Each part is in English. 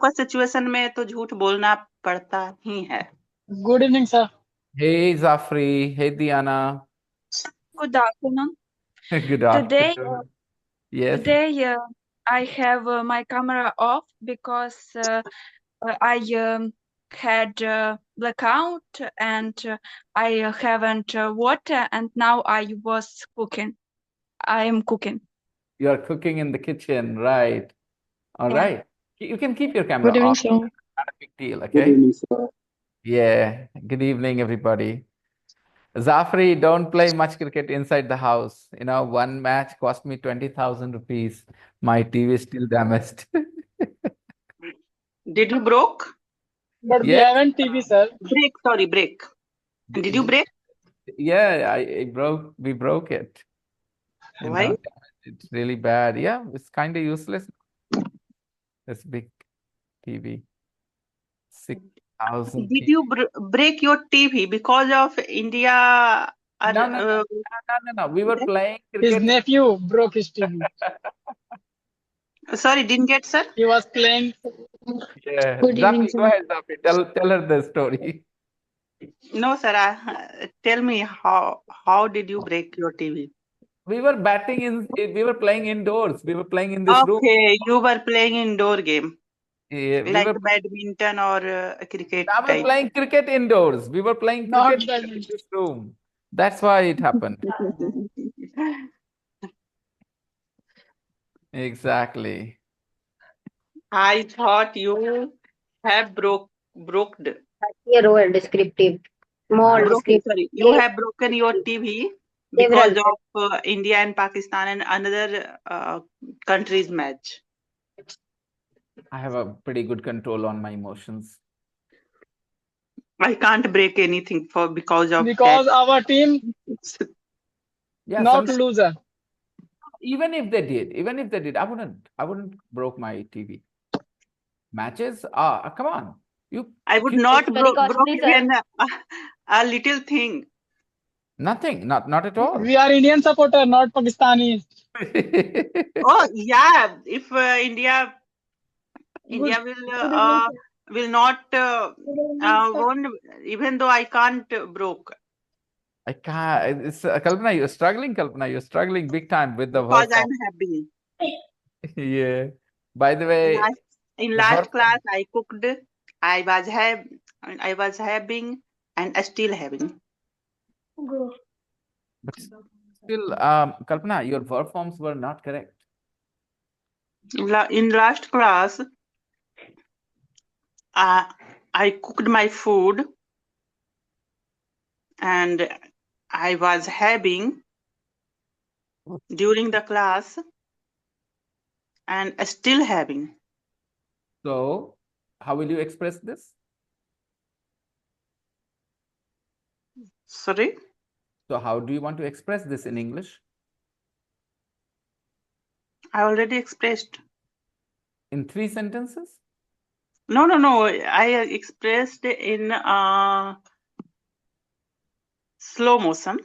का सिचुएशन में तो झूठ बोलना पड़ता ही है। Good evening, sir. Hey, Zafri. Hey, Diana. Good afternoon. Good Today, afternoon. Yes, I have my camera off because I had blackout and I haven't water, and now I was cooking. I am cooking. you are cooking in the kitchen, right? All Yeah. right. You can keep your camera Good evening, off. sir. Not a big deal, Good okay? evening, sir. Yeah. Good evening, everybody. Zafri, don't play much cricket inside the house. You know, one match cost me 20,000 rupees. My TV is still damaged. Did you broke? But we Yes. haven't TV, sir. Break. Did you break? Yeah, we broke it. You Why? know, it's really bad. Yeah, it's kind of useless. This big TV. 6,000 Did you break your TV because of India? No. We were playing His cricket. nephew broke his TV. Sorry, didn't get, sir. He was playing. Yeah. Good evening, Zafi, go sir. ahead, Zafi. Tell her the story. No, sir. Tell me how did you break your TV? We were we were playing indoors. We were playing in this room. Okay, you were playing indoor game Yeah, like badminton or cricket I was type. playing cricket indoors. We were playing Not cricket in badminton. this room. That's why it happened. Exactly. I thought you have broke Here over descriptive. More broken. descriptive. Sorry, you have broken your TV Several. because of India and Pakistan and another country's match. I have a pretty good control on my emotions. I can't break anything because of Because our team that. Yeah, not loser. even if they did, I wouldn't broke my TV. Matches? Come on. I would You not Very broke costly, sir. even a little thing. nothing, not at all. We are Indian supporter, not Pakistani. Oh yeah, if India will not won, even though I can't broke I can't. It's Kalpana, you're struggling, Kalpana. You're struggling big time with the because verb I'm form. happy. Yeah. By the way, In the verb last class, form. I cooked. I was having and still having. But still, Kalpana, your verb forms were not correct. In last class, I cooked my food and I was having during the class and still having. So, how will you express this? Sorry? So, how do you want to express this in English? I already expressed. In 3 sentences? No. I expressed in slow motion.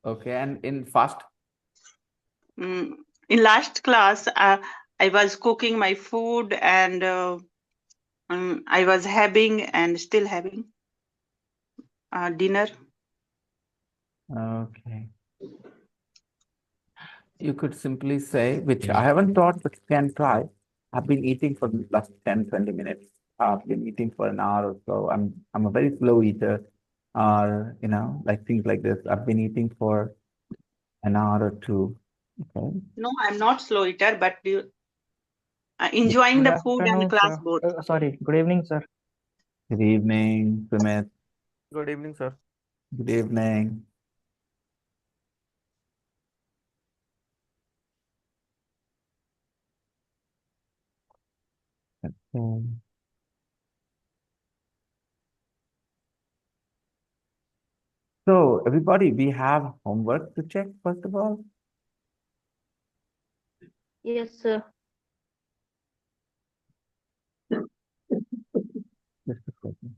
Okay, and in fast? In last class, I was cooking my food and I was having and still having dinner. Okay. You could simply say, which I haven't taught, but you can try. I've been eating for the last 10, 20 minutes. I've been eating for an hour or so. I'm a very slow eater, or like things like this. I've been eating for an hour or two. Okay. No, I'm not slow eater, but enjoying Good the food and afternoon, class sir. both. Sorry, good evening, sir. Good evening, Sumit. Good evening, sir. Good evening. Okay. So, everybody, we have homework to check, first of all. Yes, sir. Just a second.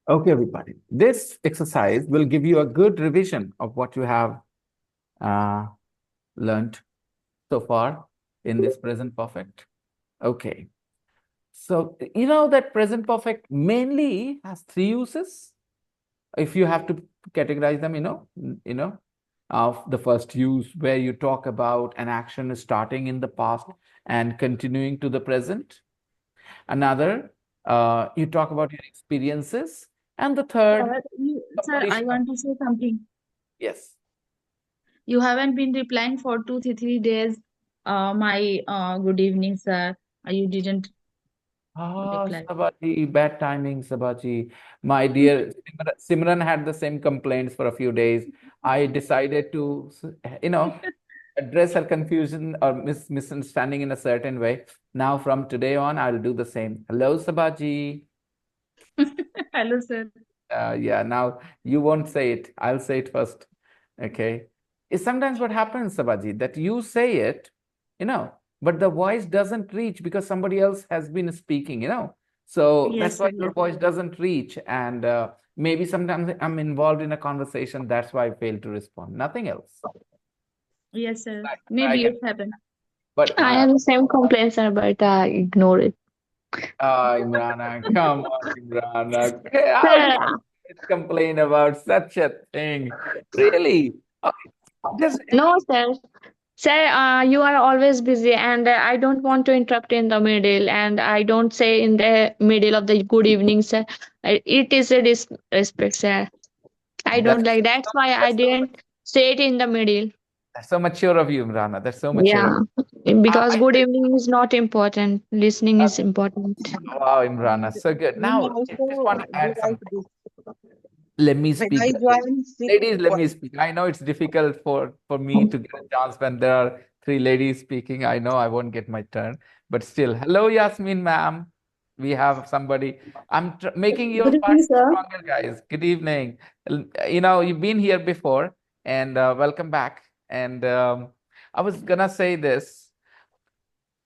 Okay, everybody. This exercise will give you a good revision of what you have learned so far in this present perfect. Okay. So, you know that present perfect mainly has three uses. If you have to categorize them, of the first use where you talk about an action starting in the past and continuing to the present. Another, you talk about your experiences. And the third, Sir, I completion of, want to say something. yes. You haven't been replying for 2 3 days. My good evening, sir. You didn't reply. Sabaji, bad timing, Sabaji. My dear Simran had the same complaints for a few days. I decided to, address her confusion or misunderstanding in a certain way. Now, from today on, I'll do the same. Hello, Sabaji. Hello, sir. Yeah, now you won't say it. I'll say it first. Okay. It's sometimes what happens, Sabaji, that you say it, but the voice doesn't reach because somebody else has been speaking. So that's Yes, why sir. your Yes. voice doesn't reach. And maybe sometimes I'm involved in a conversation. That's why I fail to respond. Nothing else. Yes, sir. I Maybe can, it happened. but I have the same complaint, sir, but I ignore it. Imrana, come on, Imrana. Hey, how Sir, can you complain about such a thing? Really? Okay, just no, sir. Sir, you are always busy, and I don't want to interrupt in the middle, and I don't say in the middle of the good evening, sir. It is a disrespect, sir. I don't that's like. That's why I didn't say it in the middle. that's so mature of you, Imrana. That's so mature of Yeah, you. because I good think, evening is not important. Listening is important. wow, Imrana, so good. Me Now, I just want also to do add like something. this. Let me When speak. I join six Ladies, let o'clock, me speak. I know it's difficult for me to get a chance when there are three ladies speaking. I know I won't get my turn, but still. Hello, Yasmin, ma'am. We have somebody. I'm making your Good evening, parts sir. stronger, guys. Good evening. You've been here before, and welcome back. And I was gonna say this.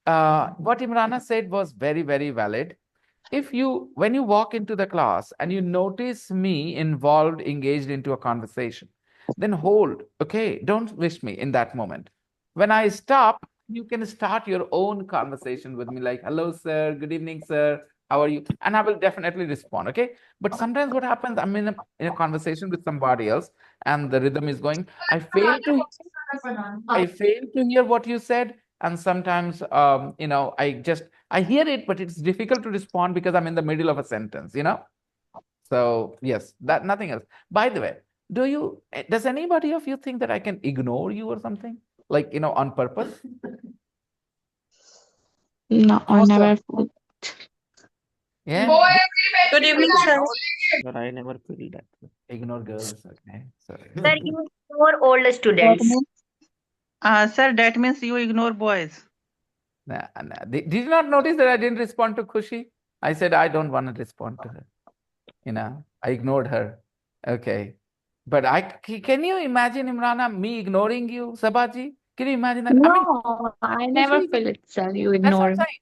What Imrana said was very, very valid. When you walk into the class and you notice me involved, engaged into a conversation, then hold, okay? Don't wish me in that moment. When I stop, you can start your own conversation with me, like, hello, sir, good evening, sir, how are you? And I will definitely respond, okay? But sometimes what happens, I'm in a conversation with somebody else and the rhythm is going, I fail to hear what you said. And sometimes, I hear it, but it's difficult to respond because I'm in the middle of a sentence. So yes, that nothing else. By the way, does anybody of you think that I can ignore you or something? Like, on purpose? No, I no, sir. never. Yeah? Good evening, sir. Sir, I never feel that. Ignore girls, okay. Sorry. Sir, you ignore all the That students. means, sir, that means you ignore boys. Nah, nah. Did you not notice that I didn't respond to Khushi? I said I don't want to respond to her. I ignored her. Okay. But can you imagine, Imrana, me ignoring you, Sabaji? Can you imagine that? I mean, No, I never Khushi, feel it, sir. You that's what ignore I'm me. saying.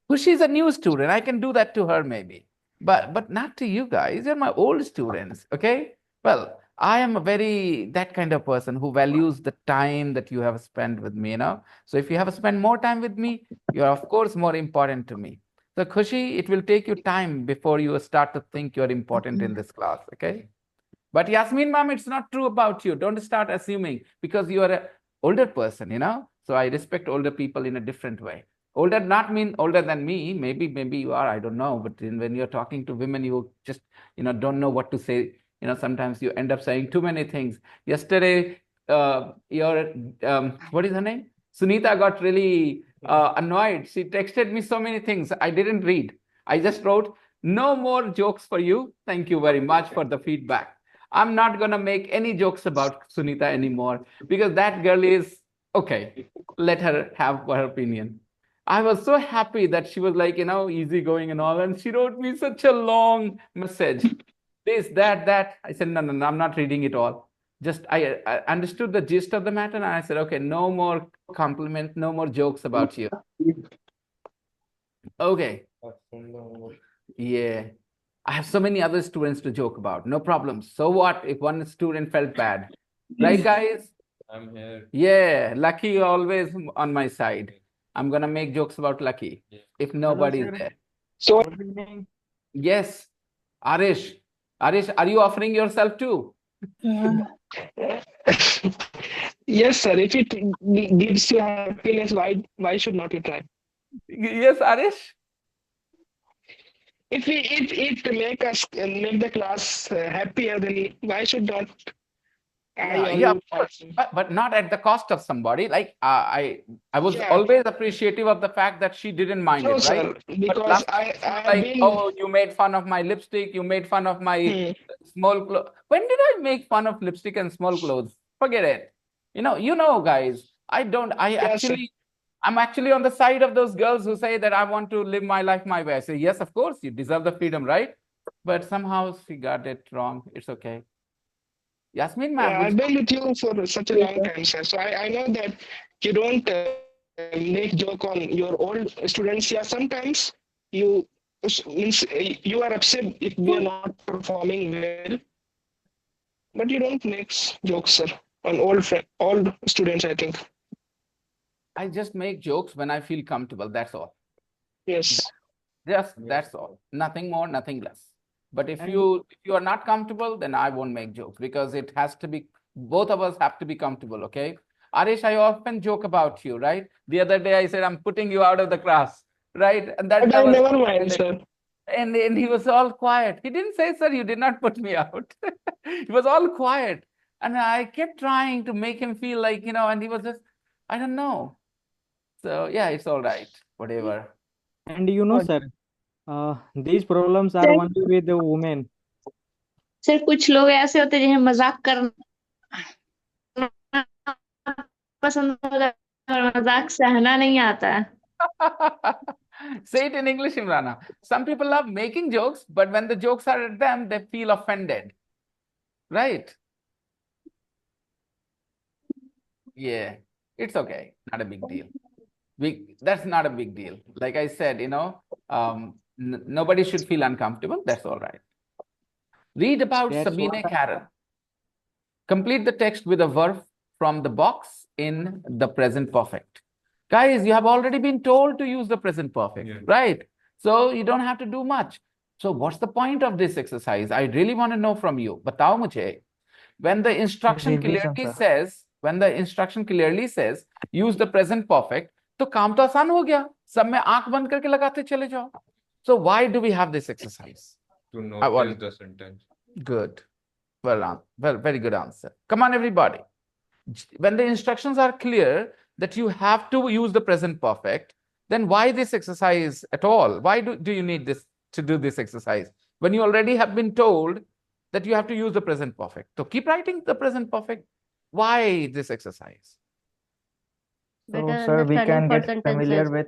Khushi is a new student. I can do that to her maybe. But not to you guys. You're my old students. Okay. Well, I am a that kind of person who values the time that you have spent with me. So if you have spent more time with me, you're of course more important to me. So Khushi, it will take you time before you start to think you're important in this class. Okay. But Yasmin, ma'am, it's not true about you. Don't start assuming because you are an older person. So I respect older people in a different way. Older not mean older than me. Maybe you are. I don't know. But when you're talking to women, you just don't know what to say. Sometimes you end up saying too many things. Yesterday, your what is her name? Sunita got really annoyed. She texted me so many things. I didn't read. I just wrote, no more jokes for you. Thank you very much for the feedback. I'm not going to make any jokes about Sunita anymore because that girl is okay. Let her have her opinion. I was so happy that she was like, easygoing and all. And she wrote me such a long message. This, that. I said, no, I'm not reading it all. Just I understood the gist of the matter. And I said, okay, no more compliment, no more jokes about you. Okay. Yeah. I have so many other students to joke about. No problem. So what if one student felt bad? Right, guys? I'm here. Yeah, Lucky always on my side. I'm gonna make jokes about Lucky if nobody's sir. there. So Good evening. Yes, Arish. Arish, are you offering yourself too? yes, sir. If it gives you happiness, why should not you try? Yes, Arish. If it make the class happier, then why should not Yeah, of course. But not at the cost of somebody. Like I was Yeah. always appreciative of the fact that she didn't mind No, it, right? sir, But because last I time she was have like, been oh, you made fun of my lipstick, you made fun of my small clothes. When did I make fun of lipstick and small clothes? Forget it. You know, guys, I don't, I Yes, sir. actually, I'm actually on the side of those girls who say that I want to live my life my way. I say, yes, of course, you deserve the freedom, right? But somehow she got it wrong. It's okay. Yasmin, ma'am, Yeah, would I've been with you for such a Yes, long sir. time, sir. So I know that you don't make joke on your old students. Yeah, sometimes you means you are upset if we are not performing well, but you don't make jokes, sir, on old students. I think. I just make jokes when I feel comfortable. That's all. Yes. That's all. Nothing more, nothing less. But if And you are not comfortable, then I won't make jokes because it has to be, both of us have to be comfortable, okay? Arish, I often joke about you, right? The other day I said I'm putting you out of the class, right? And But that I was never mind, sir. and he was all quiet. He didn't say, sir, you did not put me out. He was all quiet. And I kept trying to make him feel like, and he was just, I don't know. So yeah, it's all right. Whatever. and sir, these problems are sir only with the women. Sir कुछ लोग ऐसे होते हैं जिन्हें मजाक करना पसंद होता है और मजाक सहना नहीं आता है Say it in English, Imrana. Some people love making jokes, but when the jokes are at them, they feel offended. Right? Yeah, it's okay. Not a big deal. That's not a big deal. Like I said, nobody should feel uncomfortable. That's all right. Read about That's Sabine what Karen. Complete the text with a verb from the box in the present perfect. Guys, you have already been told to use the present perfect, right? So you don't have to do much. So what's the point of this exercise? I really want to know from you. Batao mujhe. When the instruction revision, clearly sir. says, use the present perfect, तो काम तो आसान हो गया. सब में आंख बंद करके लगाते चले जाओ. So why do we have this exercise? To notice the sentence. Good. Well, very good answer. Come on, everybody. When the instructions are clear that you have to use the present perfect, then why this exercise at all? Why do you need this to do this exercise when you already have been told that you have to use the present perfect? So keep writing the present perfect. Why this exercise? So, Better sir, we can understanding for get familiar sentences. with.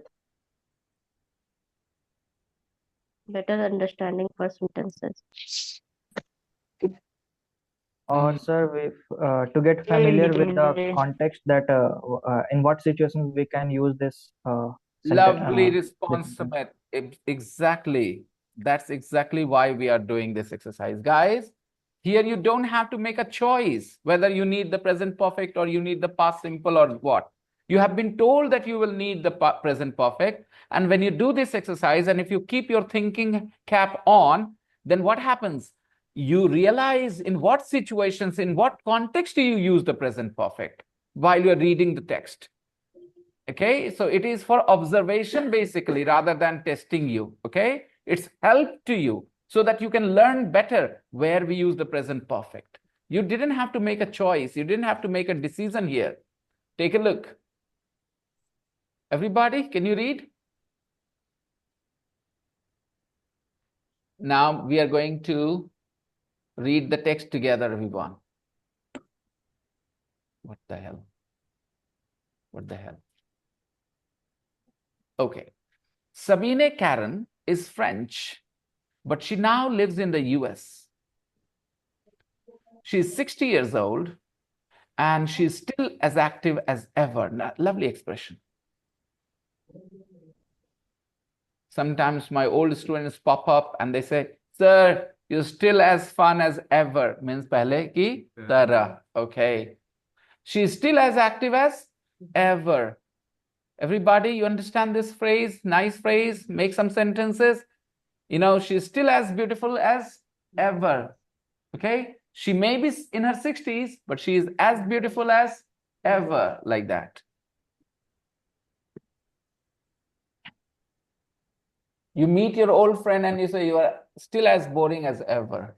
Better understanding for sentences. Or, sir, to get familiar with the context that in what situations we can use this Lovely this response, sentence. Sumit. Exactly. That's exactly why we are doing this exercise. Guys, here you don't have to make a choice whether you need the present perfect or you need the past simple or what. You have been told that you will need the present perfect. And when you do this exercise, and if you keep your thinking cap on, then what happens? You realize in what situations, in what context do you use the present perfect while you're reading the text. Okay, so it is for observation basically rather than testing you. Okay, it's help to you so that you can learn better where we use the present perfect. You didn't have to make a choice. You didn't have to make a decision here. Take a look. Everybody, can you read? Now we are going to read the text together, everyone. What the hell? What the hell? Okay. Sabine Karen is French, but she now lives in the US. She's 60 years old and she's still as active as ever. Lovely expression. Sometimes my old students pop up and they say, Sir, you're still as fun as ever means पहले की तरह. Okay. She's still as active as ever. Everybody, you understand this phrase? Nice phrase. Make some sentences. You know, she's still as beautiful as ever. Okay. She may be in her 60s, but she is as beautiful as ever, like that. You meet your old friend and you say you are still as boring as ever,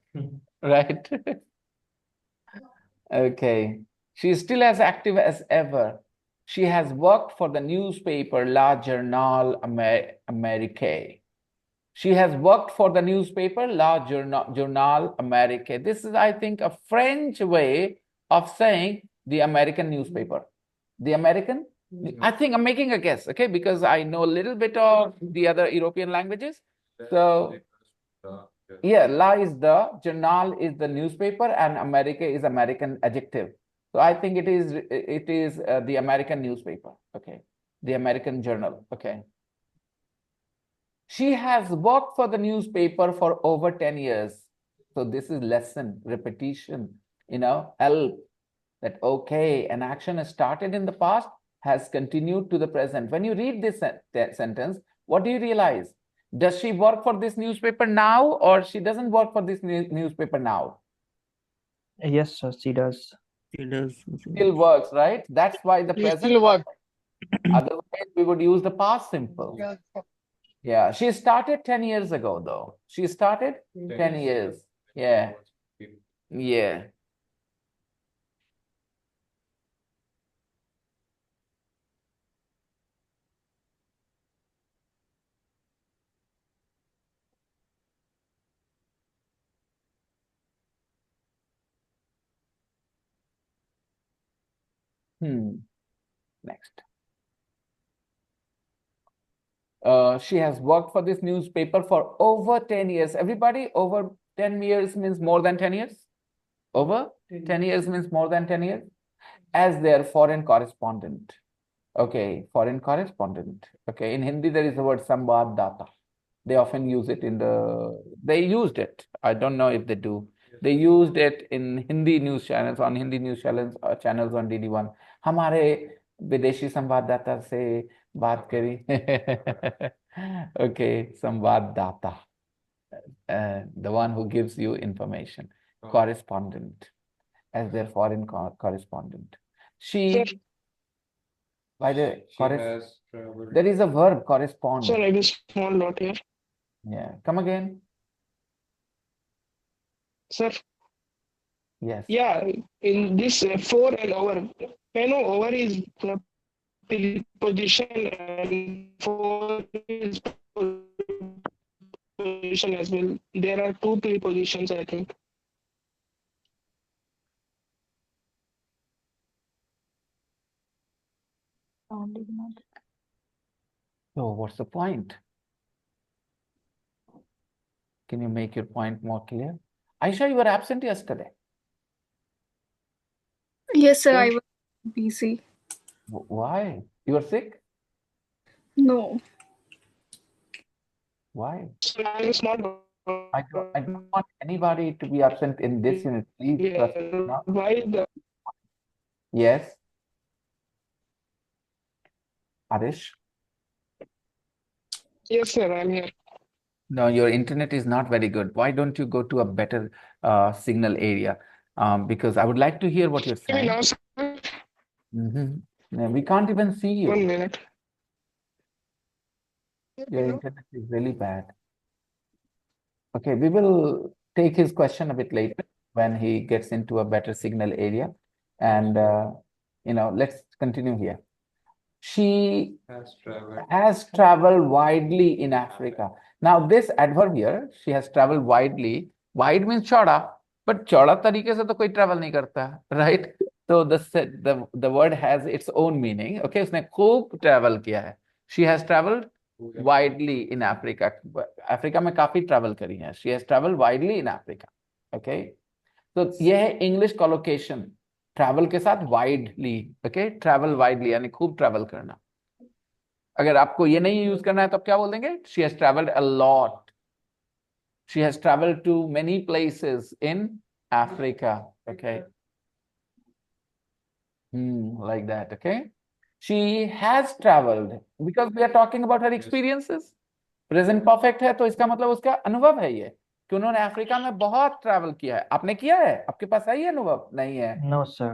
right? Okay. She is still as active as ever. She has worked for the newspaper La Journal Americaine. She has worked for the newspaper Journal Americaine. This is, I think, a French way of saying the American newspaper. The American? I think I'm making a guess, okay? Because I know a little bit of the other European languages. So, yeah, La is the, Journal is the newspaper, and America is American adjective. So I think it is the American newspaper, okay? The American journal, okay? She has worked for the newspaper for over 10 years. So this is lesson, repetition, help that, okay, an action has started in the past, has continued to the present. When you read this sentence, what do you realize? Does she work for this newspaper now, or she doesn't work for this newspaper now? Yes, sir, she does. She does. Still works, right? That's why the present. Still work. Otherwise, we would use the past simple. Yeah, she started 10 years ago, though. She started 10 years. Yeah. Yeah. Next. She has worked for this newspaper for over 10 years. Everybody, over 10 years means more than 10 years? Over 10 years means more than 10 years? As their foreign correspondent. Okay, foreign correspondent. Okay, in Hindi there is the word Samvaddata. They often use it they used it. I don't know if they do. They used it in Hindi news channels, on Hindi news channels on DD1. हमारे विदेशी संवाददाता से बात करी. Okay, संवाददाता. The one who gives you information. Correspondent. As their foreign correspondent. By the there is a verb, correspond. Sir, I have a small note here. Yeah, come again. Sir. Yes. Yeah, in this for and over, over is preposition and for is position as well. There are two prepositions, I think. So what's the point? Can you make your point more clear? Aisha, you were absent yesterday. Yes, sir, I was busy. Why? You were sick? No. Why? I don't want anybody to be absent in this unit. Please trust me. Why Yes. Arish? Yes, sir, I'm here. No, your internet is not very good. Why don't you go to a better signal area? Because I would like to hear what you're saying. Now, sir. No, we can't even see you. 1 minute. Your internet is really bad. Okay, we will take his question a bit later when he gets into a better signal area. And, let's continue here. She has traveled widely in Africa. Now, this adverb here, she has traveled widely. Wide means chauda, but chauda तरीके से तो कोई travel नहीं करता, right? So the word has its own meaning. Okay, उसने खूब travel किया है. She has traveled widely in Africa. Africa में काफी travel करी है. She has traveled widely in Africa. Okay, so ये है English collocation. Travel के साथ widely. Okay, travel widely यानी खूब travel करना. अगर आपको ये नहीं यूज करना है तो आप क्या बोल देंगे? She has traveled a lot. She has traveled to many places in Africa. Okay. Like that. Okay. She has traveled because we are talking about her experiences. Present perfect है तो इसका मतलब उसका अनुभव है ये कि उन्होंने अफ्रीका में बहुत ट्रैवल किया है. आपने किया है? आपके पास है ये अनुभव? नहीं है. No, sir.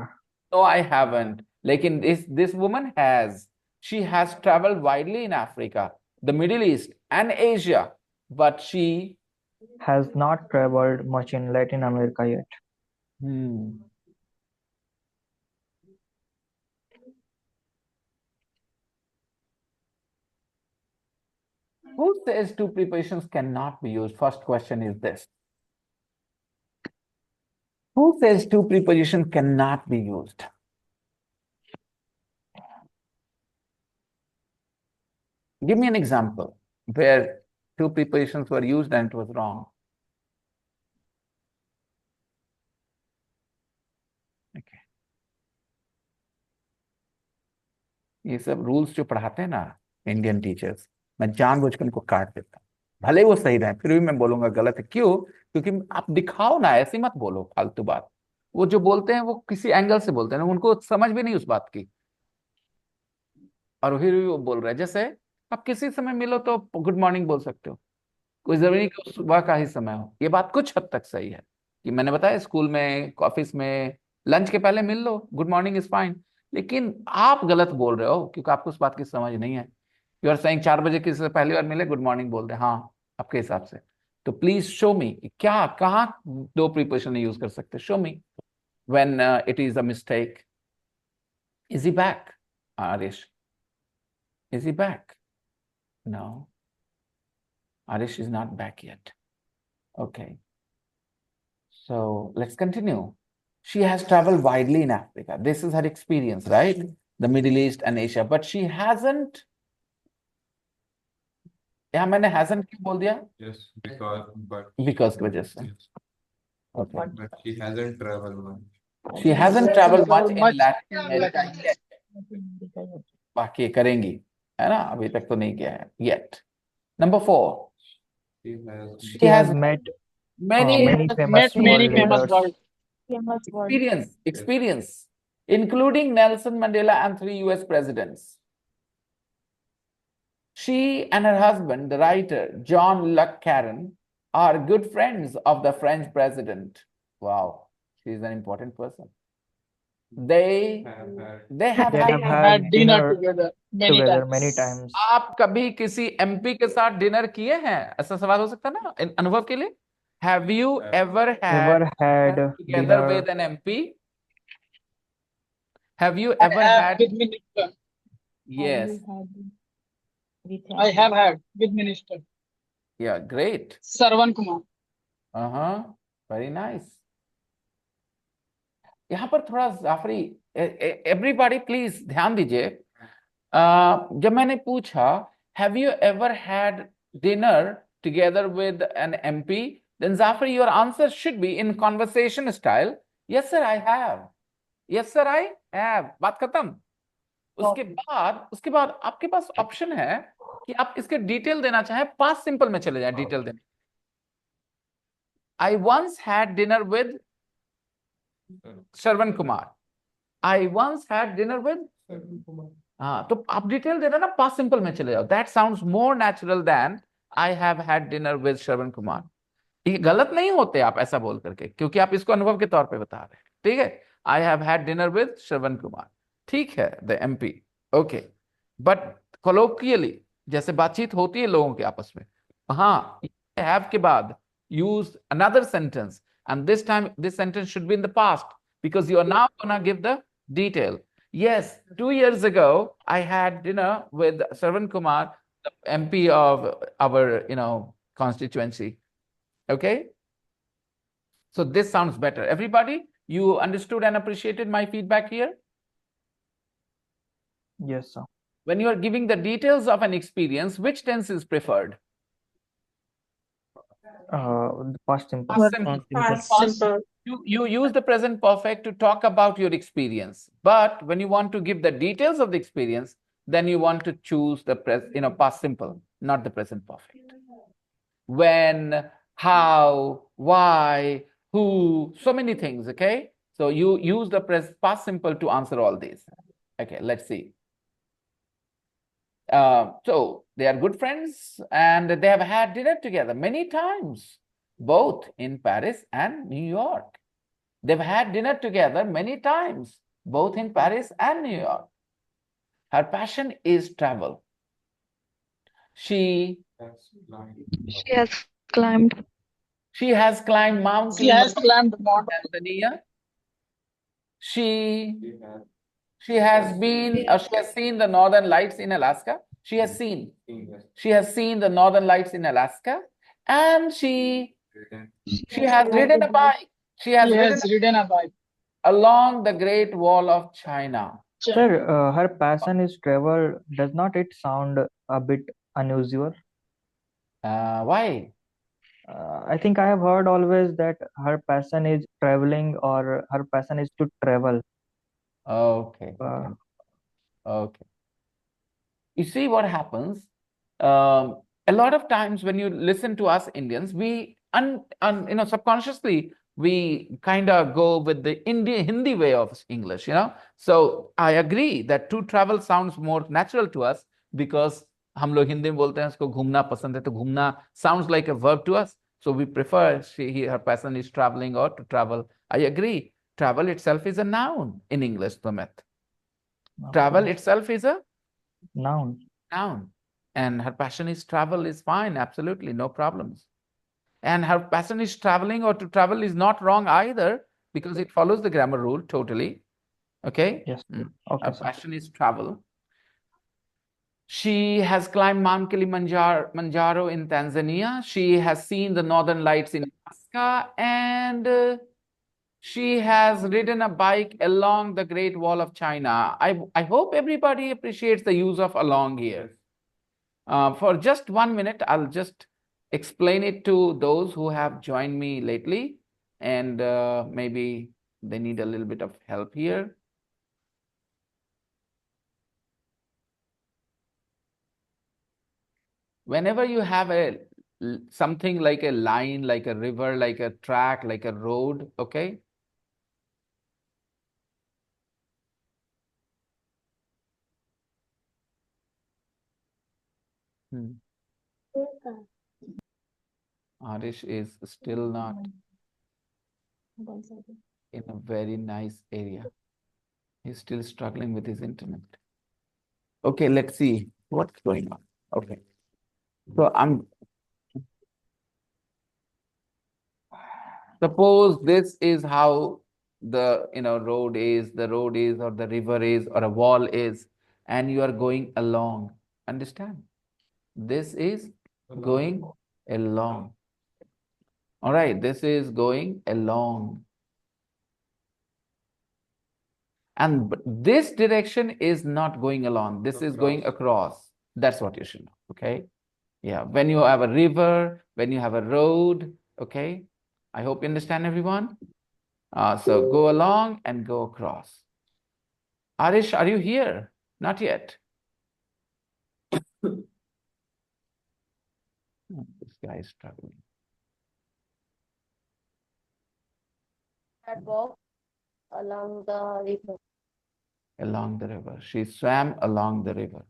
No, I haven't. लेकिन this woman has. She has traveled widely in Africa, the Middle East, and Asia, but she Has not traveled much in Latin America yet. Who says two prepositions cannot be used? First question is this. Who says two prepositions cannot be used? Give me an example where two prepositions were used and it was wrong. Okay. ये सब rules जो पढ़ाते हैं ना Indian teachers, मैं जानबूझकर इनको काट देता हूँ. भले वो सही रहे फिर भी मैं बोलूंगा गलत है. क्यों? क्योंकि आप दिखाओ ना, ऐसी मत बोलो फालतू बात. वो जो बोलते हैं वो किसी एंगल से बोलते हैं ना, उनको समझ भी नहीं उस बात की, और फिर भी वो बोल रहे हैं. जैसे आप किसी समय मिलो तो गुड मॉर्निंग बोल सकते हो, कोई जरूरी नहीं कि सुबह का ही समय हो. ये बात कुछ हद तक सही है कि मैंने बताया स्कूल में, ऑफिस में, लंच के पहले मिल लो, गुड मॉर्निंग इज फाइन. लेकिन आप गलत बोल रहे हो क्योंकि आपको उस बात की समझ नहीं है. यू आर सेइंग 4 बजे किसी से पहली बार मिले, गुड मॉर्निंग बोल दे. हाँ, आपके हिसाब से. तो प्लीज शो मी क्या, कहाँ दो प्रीपोजिशन यूज कर सकते. Show me when it is a mistake. Is he back? Aarish, is he back? No. Arish is not back yet. Okay. So let's continue. She has traveled widely in Africa. This is her experience, right? The Middle East and Asia. But she hasn't. यहाँ मैंने hasn't क्यों बोल दिया? Yes, but Because की वजह से. yes, Okay. but she hasn't traveled much. She hasn't traveled much in Latin America yet. बाकी करेंगी, है ना? अभी तक तो नहीं किया है yet. Number 4. She has met many famous world leaders. experience, including Nelson Mandela and 3 US presidents. She and her husband, the writer John Luc Caron, are good friends of the French president. Wow, she is an important person. They have had dinner together many times. आप कभी किसी MP के साथ dinner किए हैं? ऐसा सवाल हो सकता है ना अनुभव के लिए. Have you ever had together dinner with an MP? Have you ever had with minister? Yes. I have had with minister. Yeah, great. Sarvan Kumar. Very nice. यहाँ पर थोड़ा जाफरी, एवरीबॉडी प्लीज ध्यान दीजिए. जब मैंने पूछा have you ever had dinner together with an MP, then Jafri your answer should be in conversation style, yes sir I have, yes sir I have, बात खत्म. उसके बाद आपके पास ऑप्शन है कि आप इसके डिटेल देना चाहें. पास्ट सिंपल में चले जाएं डिटेल देने. I once had dinner with Shravan Kumar. I once had dinner with Shravan Kumar. हाँ, तो आप डिटेल देना ना, पास्ट सिंपल में चले जाओ. That sounds more natural than I have had dinner with Shravan Kumar. ये गलत नहीं होते आप ऐसा बोल करके, क्योंकि आप इसको अनुभव के तौर पे बता रहे हैं. ठीक है, I have had dinner with Shravan Kumar. ठीक है, the MP. Okay, but colloquially जैसे बातचीत होती है लोगों के आपस में, हाँ, have के बाद use another sentence. And this time, this sentence should be in the past because you are now going to give the detail. Yes, 2 years ago, I had dinner with Sarvan Kumar, the MP of our, constituency. Okay? So this sounds better. Everybody, you understood and appreciated my feedback here? Yes, sir. When you are giving the details of an experience, which tense is preferred? Past simple. Past simple. You use the present perfect to talk about your experience, but when you want to give the details of the experience, then you want to choose the past simple, not the present perfect. When how, why, who, so many things, okay? So you use the past simple to answer all these. Okay, let's see. So they are good friends and they have had dinner together many times, both in Paris and New York. They've had dinner together many times, both in Paris and New York. Her passion is travel. She She has climbed. has climbed Mount She has Kilimanjaro climbed Mount. in Tanzania. She has been, she has seen the northern lights in Alaska. She has seen the northern lights in Alaska, and she has ridden a bike. She has She ridden has ridden a bike. along the Great Wall of China. Sir, her passion is travel. Does not it sound a bit unusual? Why? I think I have heard always that her passion is traveling or her passion is to travel. Okay. Uh, Okay. You see what happens? A lot of times when you listen to us Indians, we subconsciously we kind of go with the Hindi way of English, So I agree that to travel sounds more natural to us because हम लोग हिंदी में बोलते हैं उसको घूमना पसंद है तो घूमना sounds like a verb to us. So we prefer her person is traveling or to travel. I agree. Travel itself is a noun in English, Sumit. Travel itself is a noun. And her passion is travel is fine, absolutely, no problems. And her passion is traveling or to travel is not wrong either because it follows the grammar rule totally. Okay? Yes. Okay, her sir. passion is travel. She has climbed Mount Kilimanjaro in Tanzania. She has seen the northern lights in Alaska, and she has ridden a bike along the Great Wall of China. I hope everybody appreciates the use of along here. For just 1 minute, I'll just explain it to those who have joined me lately, and maybe they need a little bit of help here. Whenever you have something like a line, like a river, like a track, like a road, okay? Arish is still not in a very nice area. He's still struggling with his internet. Okay, let's see what's going on. Okay. So suppose this is how the road is, or the river is, or a wall is, and you are going along. Understand? This is going along. All right, this is going along. And this direction is not going along. This is going across. That's what you should know. Okay. Yeah. When you have a river, when you have a road, okay. I hope you understand, everyone. So go along and go across. Arish, are you here? Not yet. This guy is struggling. That walk along the river. Along the river. She swam along the river.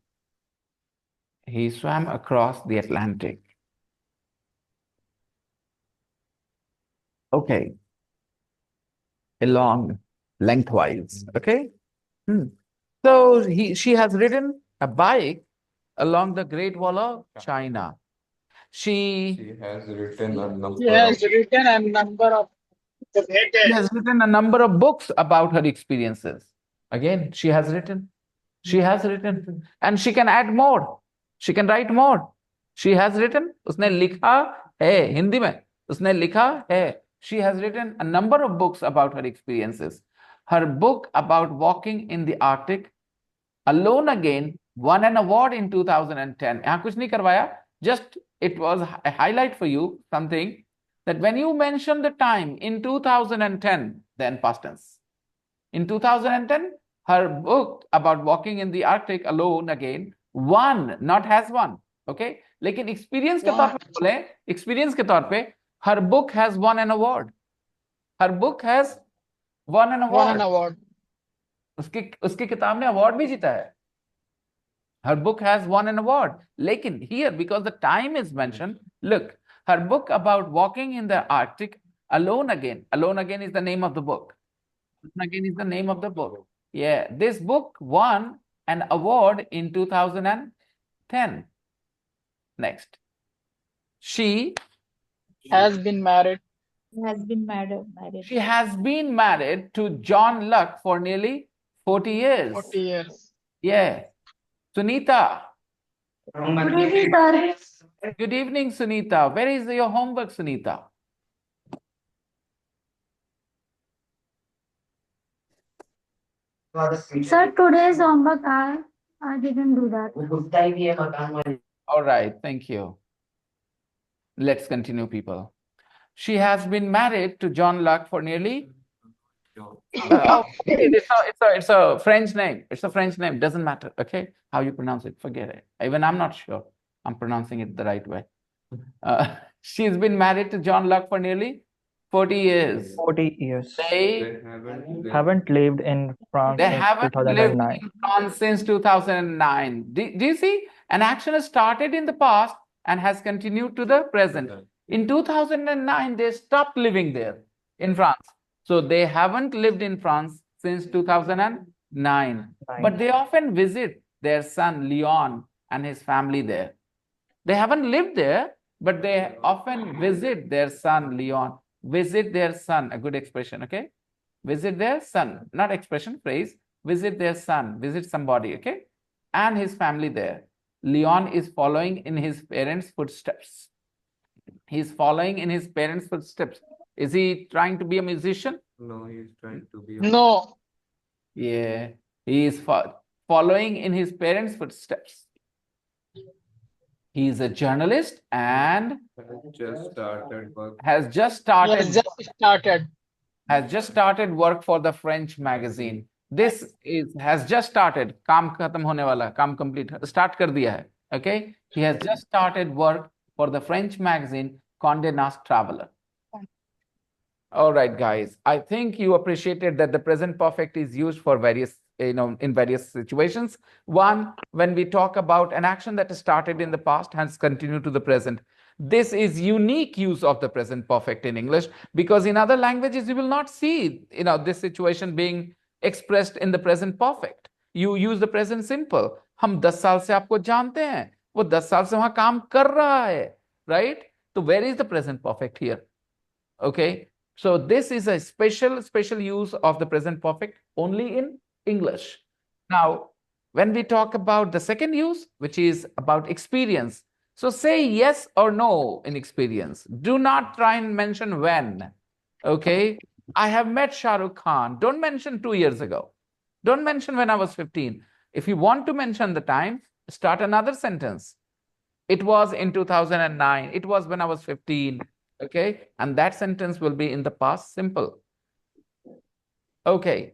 He swam across the Atlantic. Okay. Along, lengthwise. Okay. So she has ridden a bike along the Great Wall of China. She has written a number She has written a number of has written a number of books about her experiences. Again, she has written, and she can add more. She can write more. She has written, उसने लिखा है हिंदी में, उसने लिखा है. She has written a number of books about her experiences. Her book about walking in the Arctic alone again won an award in 2010. यहाँ कुछ नहीं करवाया. Just it was a highlight for you, something that when you mention the time in 2010, then past tense. In 2010, her book about walking in the Arctic alone again won, not has won. Okay? लेकिन experience के तौर पे बोले, experience के तौर पे Her book has won an award. Her book has won an Won an award. award. उसकी किताब ने अवार्ड भी जीता है. Her book has won an award. लेकिन here, because the time is mentioned, look, her book about walking in the Arctic, Alone Again. Alone Again is the name of the book. Alone Again is the name of the book. Yeah, this book won an award in 2010. Next. She Has been married. Has been married. She has been married to John Luck for nearly 40 years. 40 years. Yeah. Sunita. Good evening, sir. Good evening, Sunita. Where is your homework, Sunita? Sir, today's homework, I didn't do that. All right, thank you. Let's continue, people. She has been married to John Luck for nearly... it's a French name. It's a French name. Doesn't matter, okay? How you pronounce it, forget it. Even I'm not sure I'm pronouncing it the right way. She's been married to John Luck for nearly 40 years. 40 years. They Haven't lived in France They since haven't lived 2009. in France since 2009. Do you see? An action has started in the past and has continued to the present. In 2009, they stopped living there in France. So they haven't lived in France since 2009. But they often visit their son Leon and his family there. They haven't lived there, but they often visit their son Leon. Visit their son, a good expression, okay? Visit their son, not expression, phrase. Visit their son, visit somebody, okay? And his family there. Leon is following in his parents' footsteps. He's following in his parents' footsteps. Is he trying to be a musician? No, he's trying to be. No. Yeah, he is following in his parents' footsteps. He is a journalist and Just started work. has just started Yes, just started. work for the French magazine. This has just started. काम खत्म होने वाला, काम complete, start कर दिया है. Okay, he has just started work for the French magazine Condé Nast Traveler. All right, guys. I think you appreciated that the present perfect is used for various, in various situations. One, when we talk about an action that started in the past and has continued to the present. This is unique use of the present perfect in English, because in other languages you will not see, this situation being expressed in the present perfect. You use the present simple. हम 10 साल से आपको जानते हैं, वो 10 साल से वहां काम कर रहा है, right? So where is the present perfect here? Okay. So this is a special use of the present perfect only in English. Now, when we talk about the second use, which is about experience, so say yes or no in experience. Do not try and mention when. Okay. I have met Shah Rukh Khan. Don't mention 2 years ago. Don't mention when I was 15. If you want to mention the time, start another sentence. It was in 2009. It was when I was 15. Okay. And that sentence will be in the past simple. Okay.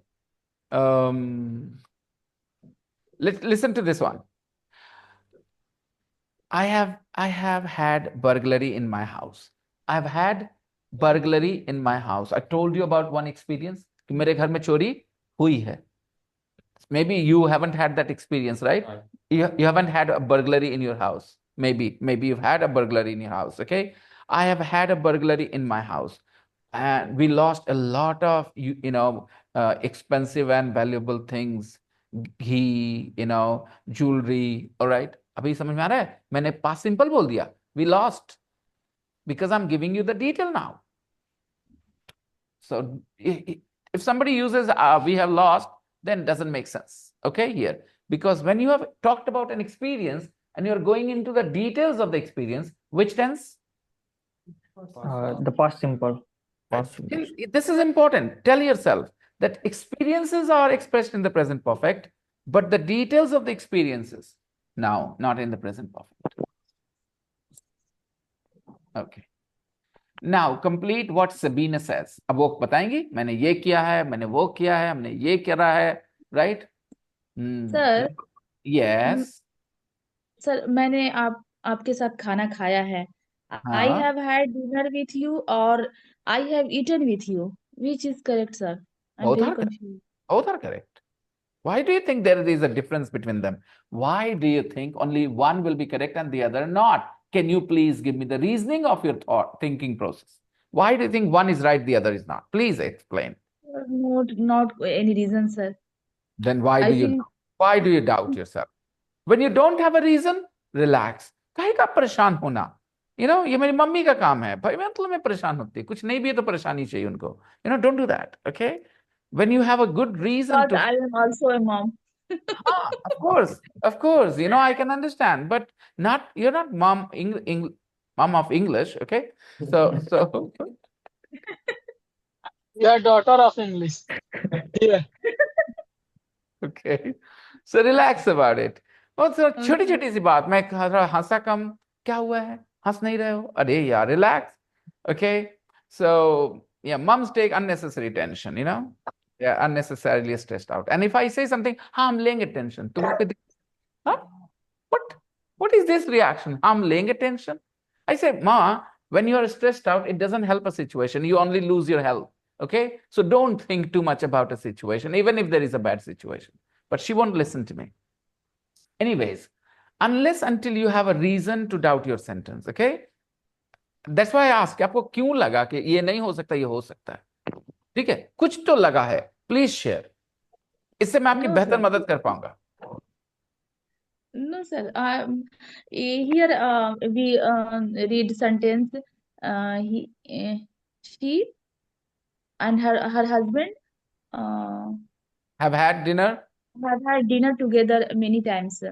Listen to this one. I have had burglary in my house. I've had burglary in my house. I told you about one experience कि मेरे घर में चोरी हुई है. Maybe you haven't had that experience, right? You haven't had a burglary in your house. Maybe you've had a burglary in your house. Okay. I have had a burglary in my house, and we lost a lot of expensive and valuable things, ghee, jewelry. All right. अभी समझ में आ रहा है? मैंने past simple बोल दिया. We lost because I'm giving you the detail now. So if somebody uses we have lost, then it doesn't make sense. Okay, here, because when you have talked about an experience and you're going into the details of the experience, which tense? The past simple. This is important. Tell yourself that experiences are expressed in the present perfect, but the details of the experiences now not in the present perfect. Okay. Now complete what Sabina says. अब वो बताएंगी मैंने ये किया है, मैंने वो किया है, हमने ये करा है, right? Sir, Yes. सर मैंने आपके साथ खाना खाया है, I हाँ, have had dinner with you or I have eaten with you. Which is correct, sir? I'm both very are correct. confused. Both are correct. Why do you think there is a difference between them? Why do you think only one will be correct and the other not? Can you please give me the reasoning of your thought thinking process? Why do you think one is right, the other is not? Please explain. Not any reason, sir. Then why I do you think why do you doubt yourself? When you don't have a reason, relax. काहे का परेशान होना? ये मेरी mummy का काम है भाई, मैं मतलब मैं परेशान होती कुछ नहीं भी है तो परेशानी चाहिए उनको. Don't do that, okay? When you have a good reason but to, I am also a mom. of course, I can understand, but you're not mom of English, okay? So You are daughter of English. Yeah. okay, so relax about it. और छोटी Okay. छोटी सी बात मैं हंसा कम, क्या हुआ है, हंस नहीं रहे हो, अरे यार relax, okay? So yeah, moms take unnecessary tension, they're unnecessarily stressed out. And if I say something, हाँ हम लेंगे tension, तुम्हें पे huh? What is this reaction? I'm laying attention. I say, Ma, when you are stressed out, it doesn't help a situation. You only lose your health. Okay? So don't think too much about a situation, even if there is a bad situation. But she won't listen to me. Anyways, unless until you have a reason to doubt your sentence. Okay? That's why I ask, आपको क्यों लगा कि ये नहीं हो सकता, ये हो सकता है? ठीक है? कुछ तो लगा है. Please share. इससे मैं आपकी No, बेहतर sir. मदद कर पाऊंगा. No, sir. Here we read sentence. She and her husband Have had dinner? have had dinner together many times.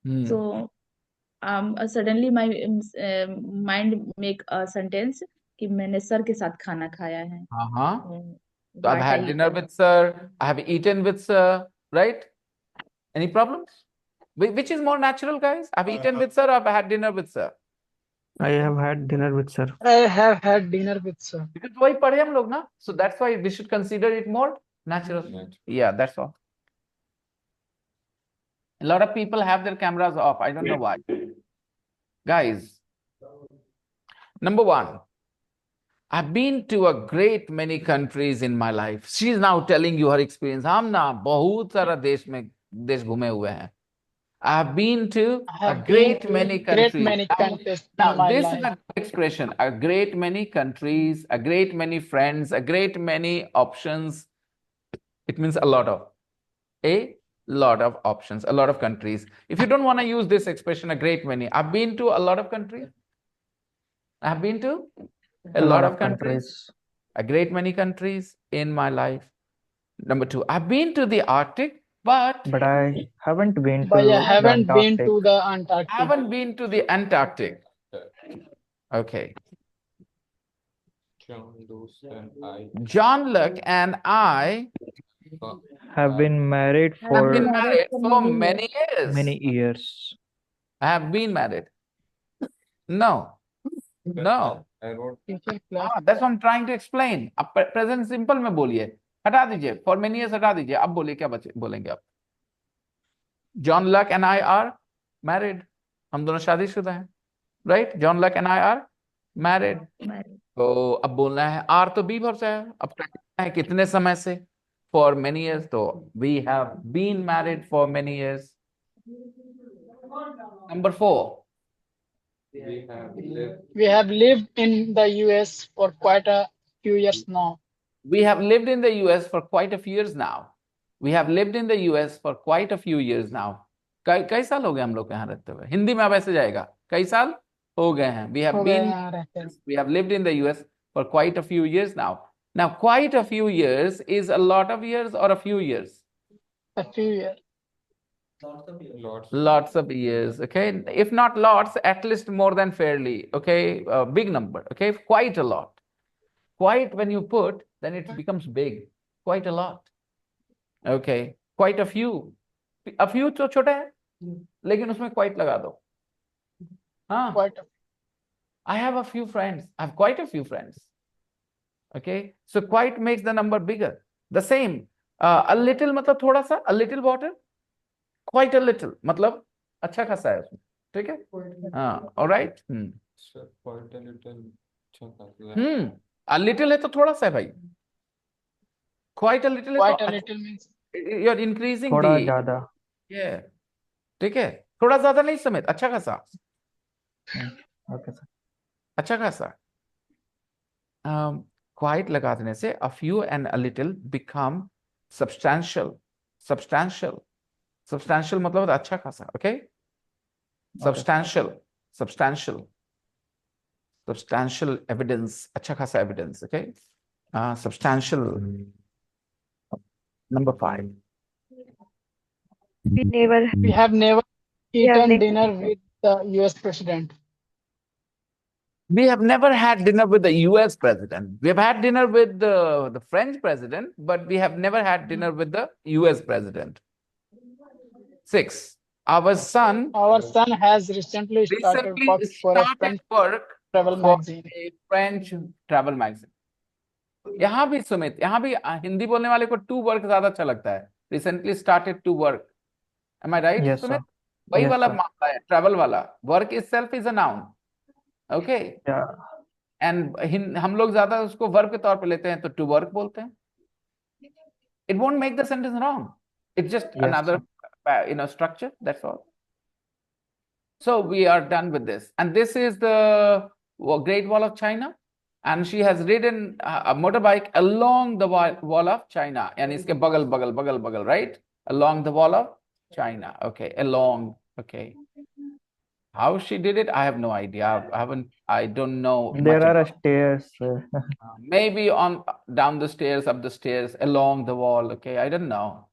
Hmm. So suddenly my mind make a sentence कि मैंने sir के साथ खाना खाया है. So I've What had dinner with sir, I have eaten with sir, right? Any problems? Which is more natural, guys? I've eaten with sir or I've had dinner with sir? I have had dinner with sir. I have had dinner with sir. Because वही पढ़े हम लोग ना, so that's why we should consider it more natural. Yeah, that's all. A lot of people have their cameras off. I don't know why. Guys, number one, I've been to a great many countries in my life. She's now telling you her experience. हम ना बहुत सारा देश घूमे हुए हैं. I've been to I a have been great to many great countries. many countries in Now, my this is life. a good expression. A great many countries, a great many friends, a great many options. It means a lot of options, a lot of countries. If you don't want to use this expression, a great many, I've been to a lot of countries. I've been to a lot of countries, a great many countries in my life. Number two, I've been to the Arctic, but I haven't been But to I the haven't been Antarctic. to the I Antarctic. haven't been to the Antarctic. Okay. John Luck and I Have been married have for been married for many years. many years. I have been married. No. No. Teacher class. That's what I'm trying to explain. अब present simple में बोलिए. हटा दीजिए. For many years हटा दीजिए. अब बोलिए क्या बोलेंगे आप? John Luck and I are married. हम दोनों शादीशुदा हैं. Right? John Luck and I are married. तो अब बोलना है R तो B वर्ब से है. अब कहना है कितने समय से? For many years. तो we have been married for many years. Number 4. We have lived in the US for quite a few years now. We have lived in the US for quite a few years now. We have lived in the US for quite a few years now. कई साल हो गए हम लोग यहाँ रहते हुए. हिंदी में अब ऐसे जाएगा. कई साल हो गए हैं. We have lived in the US for quite a few years now. Now, quite a few years is a lot of years or a few years? A few years. Lots of years, okay? If not lots, at least more than fairly, okay? A big number, okay? Quite a lot. Quite when you put, then it becomes big. Quite a lot. Okay. Quite a few. A few तो छोटा है, लेकिन उसमें quite लगा दो. हाँ. Quite a I have a few friends. I have quite a few friends. Okay. So quite makes the number bigger. The same. A little मतलब थोड़ा सा. A little water. Quite a little मतलब अच्छा खासा है उसमें. ठीक है? all right. Sir, quite a little chunk of that. a little है तो थोड़ा सा है भाई. Quite a little है Quite तो a little means you're increasing थोड़ा the ज्यादा. yeah. ठीक है? थोड़ा ज्यादा नहीं समेत, अच्छा खासा. Okay, sir. अच्छा खासा. Quite लगा देने से a few and a little become substantial. Substantial. Substantial मतलब होता है अच्छा खासा. Okay? Substantial. Substantial. Substantial evidence. अच्छा खासा evidence. Okay? Substantial. Number 5. we have never eaten dinner with the US president. We have never had dinner with the US president. We have had dinner with the French president, but we have never had dinner with the US president. 6. Our son has recently started work for a French travel magazine. A French travel magazine. यहाँ भी सुमित, यहाँ भी हिंदी बोलने वाले को to work ज्यादा अच्छा लगता है. Recently started to work. Am I right, Yes, Sumit? sir. वही Yes, वाला sir. मामला है, travel वाला. Work itself is a noun. Okay. Yeah. And हम लोग ज्यादा उसको verb के तौर पे लेते हैं तो to work बोलते हैं. It won't make the sentence wrong. It's just Yes, another structure. That's all. So we are done with this. And this is the Great Wall of China. And she has ridden a motorbike along the wall of China. And it's bagal, right? Along the wall of China. Okay, along. Okay. How she did it, I have no idea. I don't know. There are stairs. Maybe down the stairs, up the stairs, along the wall. Okay, I don't know.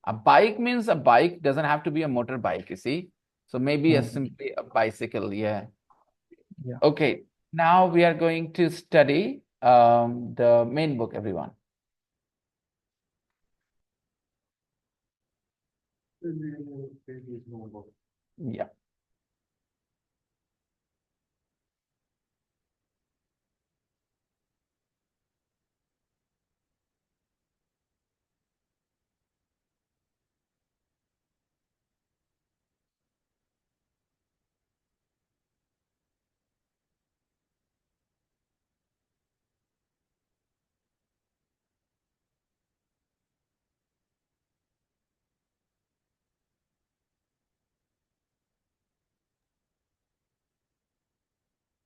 A bike means a bike doesn't have to be a motorbike, you see. So maybe simply a bicycle, yeah. Okay, now we are going to study the main book, everyone. Yeah.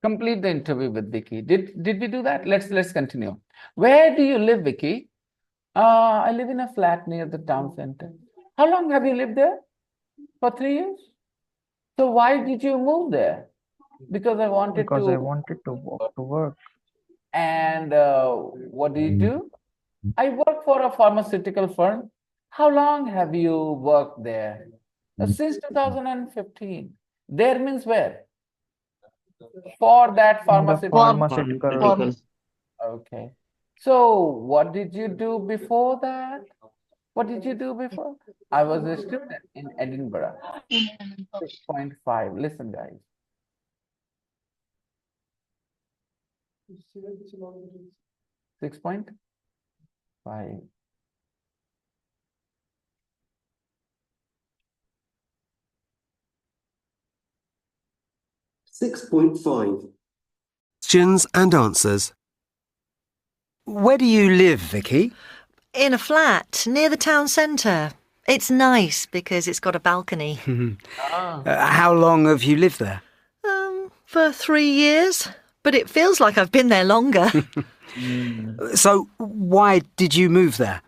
Complete the interview with Vicky. Did we do that? Let's continue. Where do you live, Vicky? I live in a flat near the town center. How long have you lived there? For 3 years? So why did you move there? Because I wanted to walk to work. And what do you do? I work for a pharmaceutical firm. How long have you worked there? Since 2015. There means where? For that pharmaceutical. Okay. So what did you do before that? What did you do before? I was a student in Edinburgh. 6.5. Listen, guys. 6.5. 6.5. Questions and answers. Where do you live, Vicky? In a flat near the town centre. It's nice because it's got a balcony. How long have you lived there? For 3 years, but it feels like I've been there longer. So, why did you move there?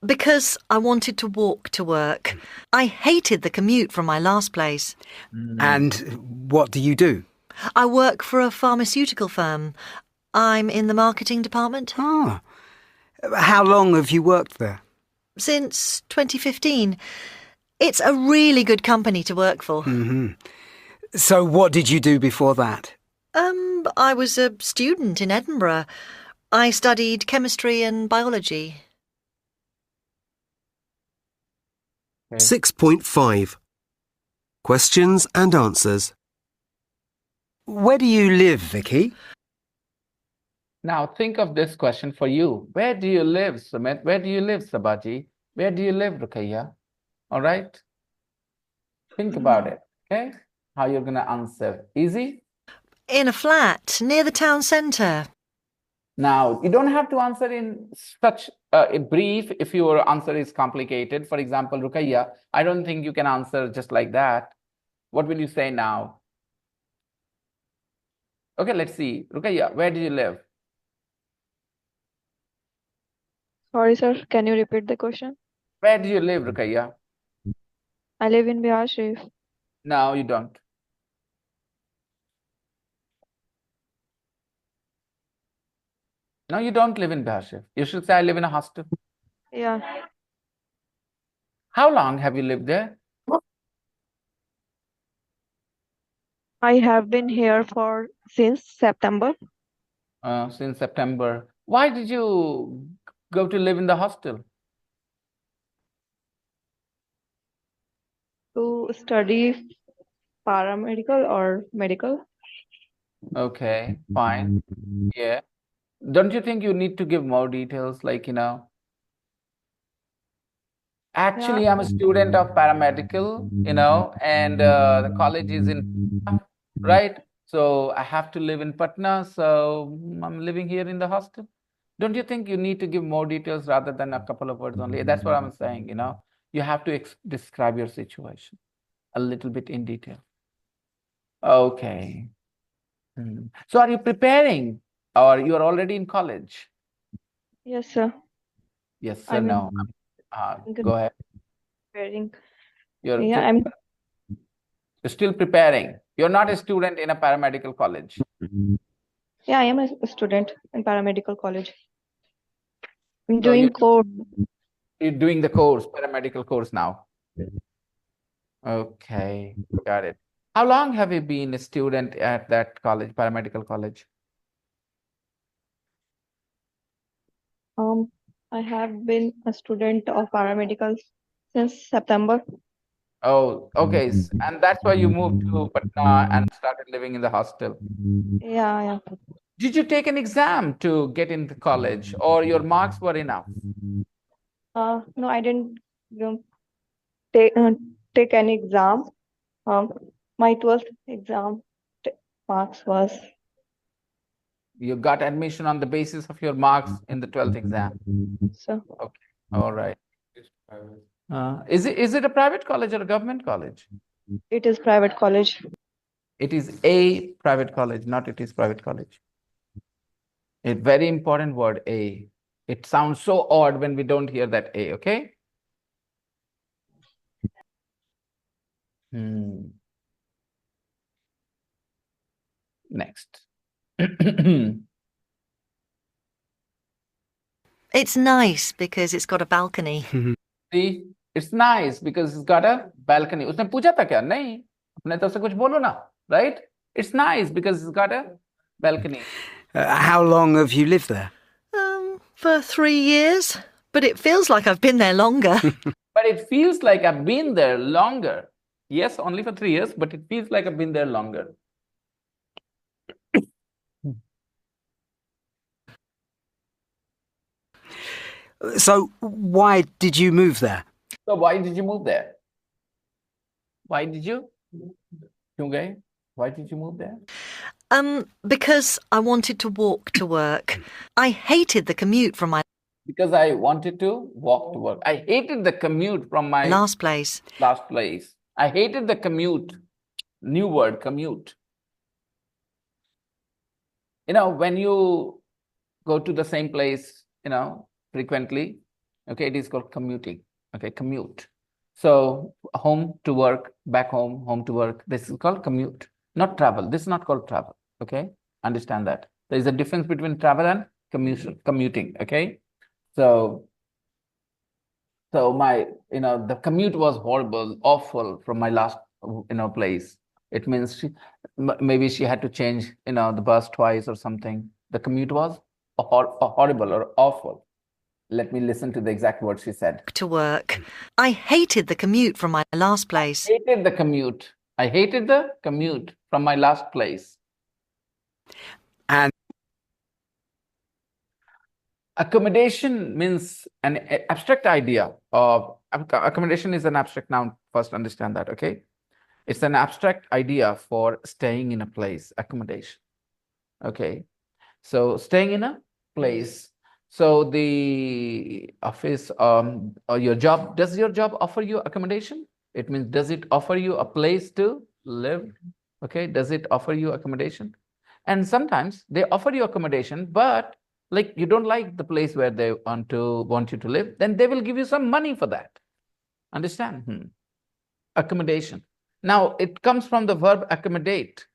Because I wanted to walk to work. I hated the commute from my last place. And what do you do? I work for a pharmaceutical firm. I'm in the marketing department. Ah. How long have you worked there? Since 2015. It's a really good company to work for. So what did you do before that? I was a student in Edinburgh. I studied chemistry and biology. 6.5. Questions and answers. Where do you live, Vicky? Now think of this question for you. Where do you live, Sumit? Where do you live, Sabaji? Where do you live, Ruqayya? All right? Think about it. Okay, how you're gonna answer? Easy? In a flat near the town centre. Now, you don't have to answer in such a brief if your answer is complicated. For example, Rukaiya, I don't think you can answer just like that. What will you say now? Okay, let's see. Rukaiya, where do you live? Sorry, sir. Can you repeat the question? Where do you live, Rukaiya? I live in Bihar Sharif. No, you don't. No, you don't live in Bihar. You should say, I live in a hostel. Yeah. How long have you lived there? I have been here for since September Since September. Why did you go to live in the hostel? to study paramedical or medical. Okay, fine. Yeah. Don't you think you need to give more details? Like, actually, Yeah. I'm a student of paramedical, and the college is in Patna, right? So I have to live in Patna. So I'm living here in the hostel. Don't you think you need to give more details rather than a couple of words only? That's what I'm saying, You have to describe your situation a little bit in detail. Okay. So are you preparing or you are already in college? Yes, sir. Yes, sir. I'm No. Go ahead. preparing. You're Yeah, I'm. still preparing. You're not a student in a paramedical college. Yeah, I am a student in paramedical college. I'm So doing course. you're doing the course, paramedical course now. Okay, got it. How long have you been a student at that college, paramedical college? I have been a student of paramedical since September. Oh, okay. And that's why you moved to Patna and started living in the hostel. Yeah, yeah. Did you take an exam to get into college or your marks were enough? No, I didn't take take any exam. My 12th exam marks was. You got admission on the basis of your marks in the 12th exam. So. Okay, all right. Is it a private college or a government college? It is private college. It is a private college, not it is private college. A very important word, a. It sounds so odd when we don't hear that a, okay? Next. It's nice because it's got a balcony. See, it's nice because it's got a balcony. उसने पूछा था क्या? नहीं, अपने तरफ से कुछ बोलो ना, right? It's nice because it's got a balcony. How long have you lived there? For 3 years, but it feels like I've been there longer. But it feels like I've been there longer. Yes, only for 3 years, but it feels like I've been there longer. So why did you move there? So why did you move there? Why did you? क्यों गए? Why did you move there? Because I wanted to walk to work. I hated the commute from my... Because I wanted to walk to work. I hated the commute from my... last place. Last place. I hated the commute. New word, commute. When you go to the same place, frequently, okay, it is called commuting. Okay, commute. So home to work, back home, home to work. This is called commute, not travel. This is not called travel. Okay, understand that. There is a difference between travel and commuting. Okay, so my, the commute was horrible, awful from my last, place. It means maybe she had to change, the bus twice or something. The commute was horrible or awful. Let me listen to the exact words she said. To work. I hated the commute from my last place. I hated the commute. I hated the commute from my last place. And accommodation means an abstract idea of... accommodation is an abstract noun. First, understand that, okay? It's an abstract idea for staying in a place, accommodation. Okay. So staying in a place. So the office, or your job, does your job offer you accommodation? It means, does it offer you a place to live? Okay. Does it offer you accommodation? And sometimes they offer you accommodation, but like you don't like the place where they want you to live, then they will give you some money for that. Understand? Accommodation. Now it comes from the verb accommodate.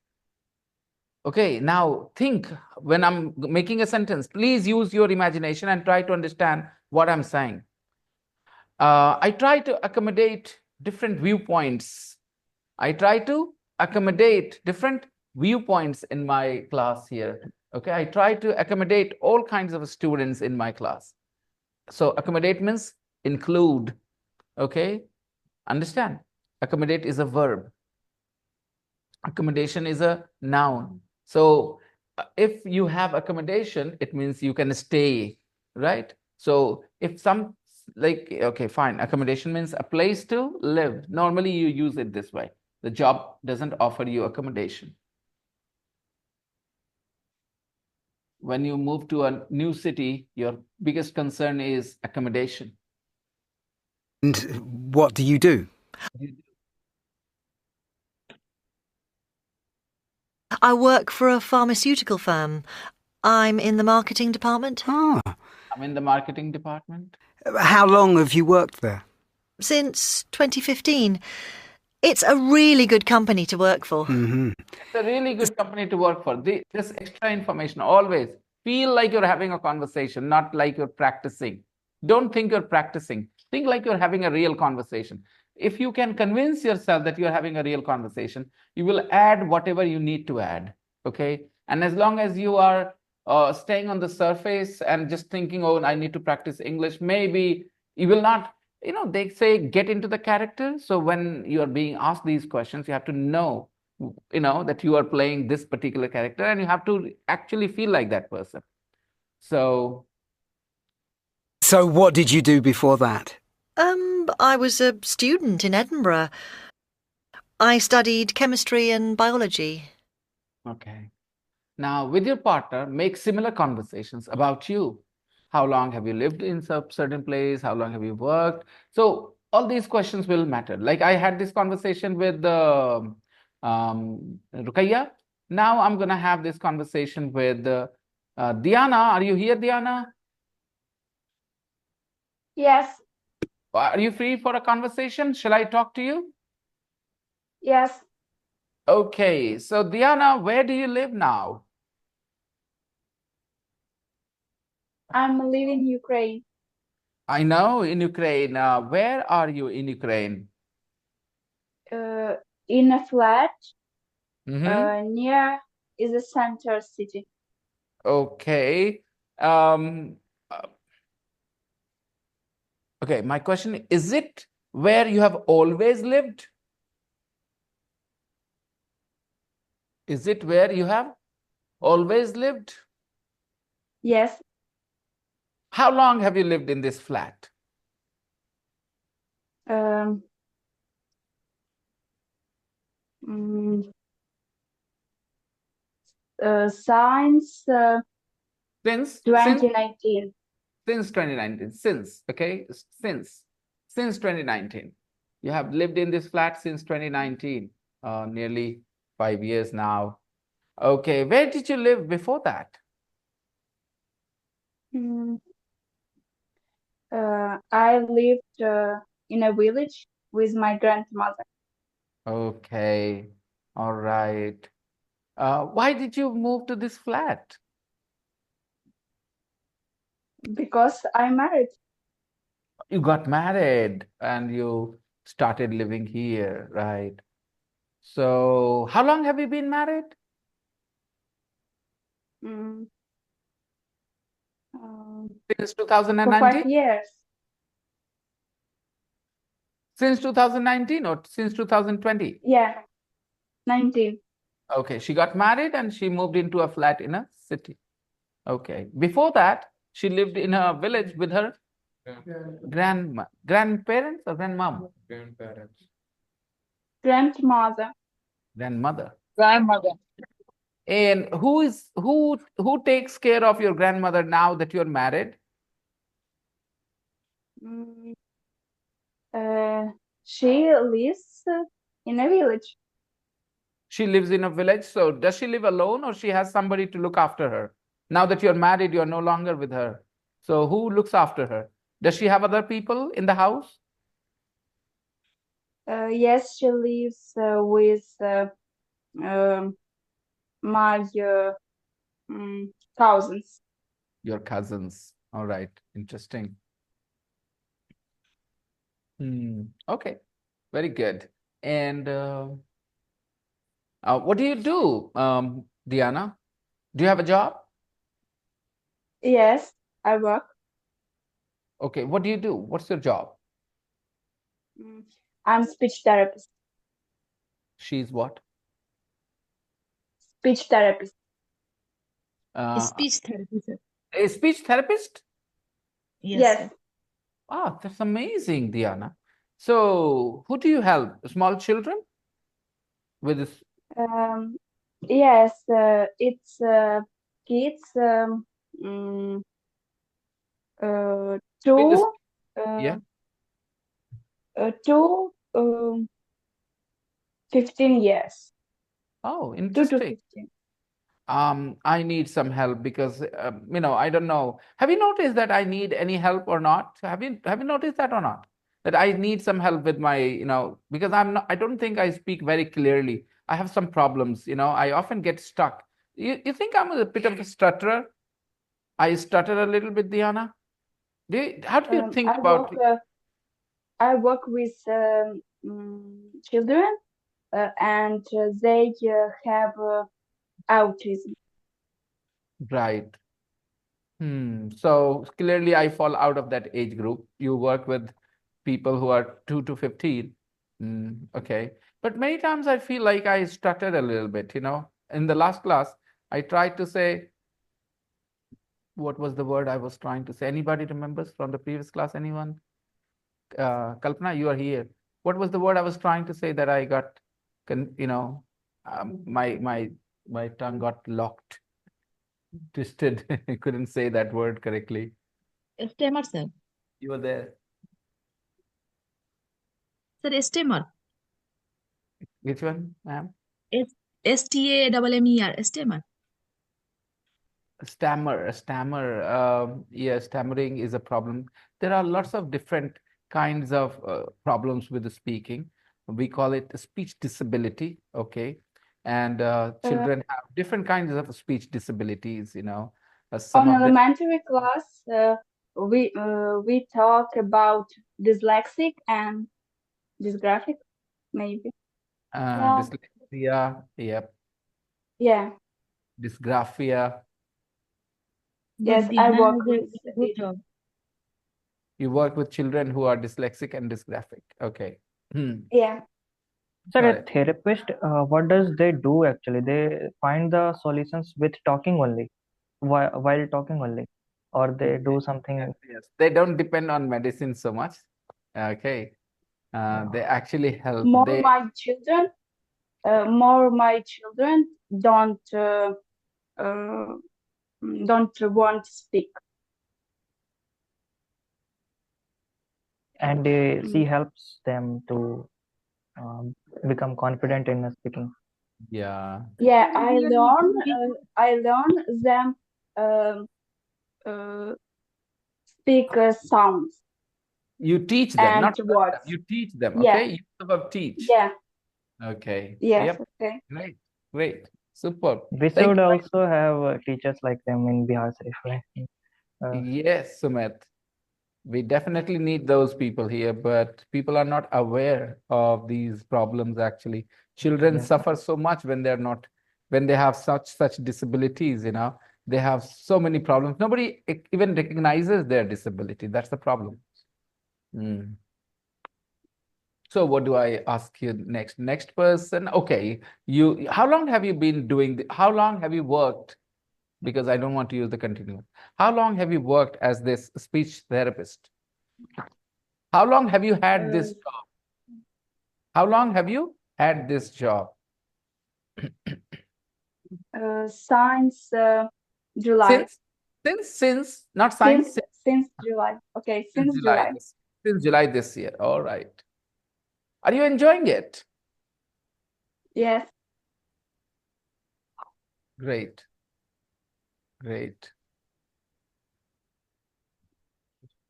Okay, now think when I'm making a sentence, please use your imagination and try to understand what I'm saying. I try to accommodate different viewpoints. I try to accommodate different viewpoints in my class here. Okay, I try to accommodate all kinds of students in my class. So accommodate means include. Okay, understand? Accommodate is a verb. Accommodation is a noun. So if you have accommodation, it means you can stay, right? So if some, like, okay, fine, accommodation means a place to live. Normally you use it this way. The job doesn't offer you accommodation. When you move to a new city, your biggest concern is accommodation. And what do you do? I work for a pharmaceutical firm. I'm in the marketing department. Ah. I'm in the marketing department. How long have you worked there? Since 2015. It's a really good company to work for. It's a really good company to work for. This extra information, always feel like you're having a conversation, not like you're practicing. Don't think you're practicing. Think like you're having a real conversation. If you can convince yourself that you're having a real conversation, you will add whatever you need to add. Okay. And as long as you are staying on the surface and just thinking, oh, I need to practice English, maybe you will not, they say get into the character. So when you are being asked these questions, you have to know, that you are playing this particular character and you have to actually feel like that person. So what did you do before that? I was a student in Edinburgh. I studied chemistry and biology. Okay. Now, with your partner, make similar conversations about you. How long have you lived in a certain place? How long have you worked? So all these questions will matter. Like I had this conversation with Rukaiya. Now I'm going to have this conversation with Diana. Are you here, Diana? Yes, Are you free for a conversation? Shall I talk to you? yes. Okay. So Diana, where do you live now? I'm living in Ukraine. I know, in Ukraine. Where are you in Ukraine? In a flat Mm-hmm. near is the center city. Okay. Okay, my question, is it where you have always lived? Is it where you have always lived? Yes. How long have you lived in this flat? Since 2019. Since 2019. Okay? Since 2019. You have lived in this flat since 2019, nearly 5 years now. Okay, where did you live before that? I lived in a village with my grandmother. Okay, all right. Why did you move to this flat? Because I'm married. You got married and you started living here, right? So, how long have you been married? Since 2019? For 5 years. Since 2019 or since 2020? Yeah, 19. Okay, she got married and she moved into a flat in a city. Okay. Before that, she lived in a village with her grandparents or grandmom? Grandparents. Grandmother. Grandmother. Grandmother. And who takes care of your grandmother now that you're married? Mm, she lives in a village. She lives in a village. So does she live alone or she has somebody to look after her? Now that you're married, you're no longer with her. So who looks after her? Does she have other people in the house? Yes, she lives with um, my cousins. Your cousins. All right. Interesting. Okay. Very good. And what do you do, Diana? Do you have a job? Yes, I work. Okay. What do you do? What's your job? I'm speech therapist. She's what? Speech therapist. Speech therapy, sir. A speech therapist? Yes, sir. Ah, that's amazing, Diana. So, who do you help? Small children with this? Yes, it's kids mm, With this? two Yeah. two 15 years. Oh, 2 to interesting. 15. I need some help because I don't know. Have you noticed that I need any help or not? Have you noticed that or not? That I need some help with my, because I don't think I speak very clearly. I have some problems, I often get stuck. You think I'm a bit of a stutterer? I stutter a little bit, Diana. How do you think about? I work with children and they have autism. Right. So clearly I fall out of that age group. You work with people who are 2 to 15. Okay. But many times I feel like I stuttered a little bit, In the last class, I tried to say, what was the word I was trying to say? Anybody remembers from the previous class? Anyone? Kalpana, you are here. What was the word I was trying to say that I got, my tongue got locked, twisted. I couldn't say that word correctly. Stammer, sir. You were there. Sir, stammer. Which one, ma'am? STAMMER, stammer. Stammer. Yeah, stammering is a problem. There are lots of different kinds of problems with the speaking. We call it a speech disability, okay? And children have different kinds of speech disabilities, some On of them. elementary class, we talk about dyslexic and dysgraphic, maybe. Dyslexia, yep. Yeah. Dysgraphia. Yes, But I Diana work has with a good job. You work with children who are dyslexic and dysgraphic. Okay. Yeah. Sir, Got a it. therapist, what does they do actually? They find the solutions with talking only, while talking only, or they do something. Yes. They don't depend on medicine so much. Okay. They actually help. More my children don't uh, don't want to speak. And she helps them to become confident in speaking. Yeah. Yeah, I learn them um speak sounds You teach them, and not learn them. words. You teach them. Yeah. Okay. Use the verb teach. Yeah. Okay. Yes. Yep. Okay. Great. Great. Super. We Thank should you. also have teachers like them in Bihar Sharif, right? Yes, Sumit. We definitely need those people here, but people are not aware of these problems actually. Children Yes. suffer so much when they have such disabilities, they have so many problems. Nobody even recognizes their disability. That's the problem. So what do I ask you next? Next person. Okay. How long have you been doing how long have you worked? Because I don't want to use the continuous. How long have you worked as this speech therapist? How long have you had this job? How long have you had this job? Since July. Not science, Since July. Okay, since since July. July. Since July this year. All right. Are you enjoying it? Yes. Great. Great.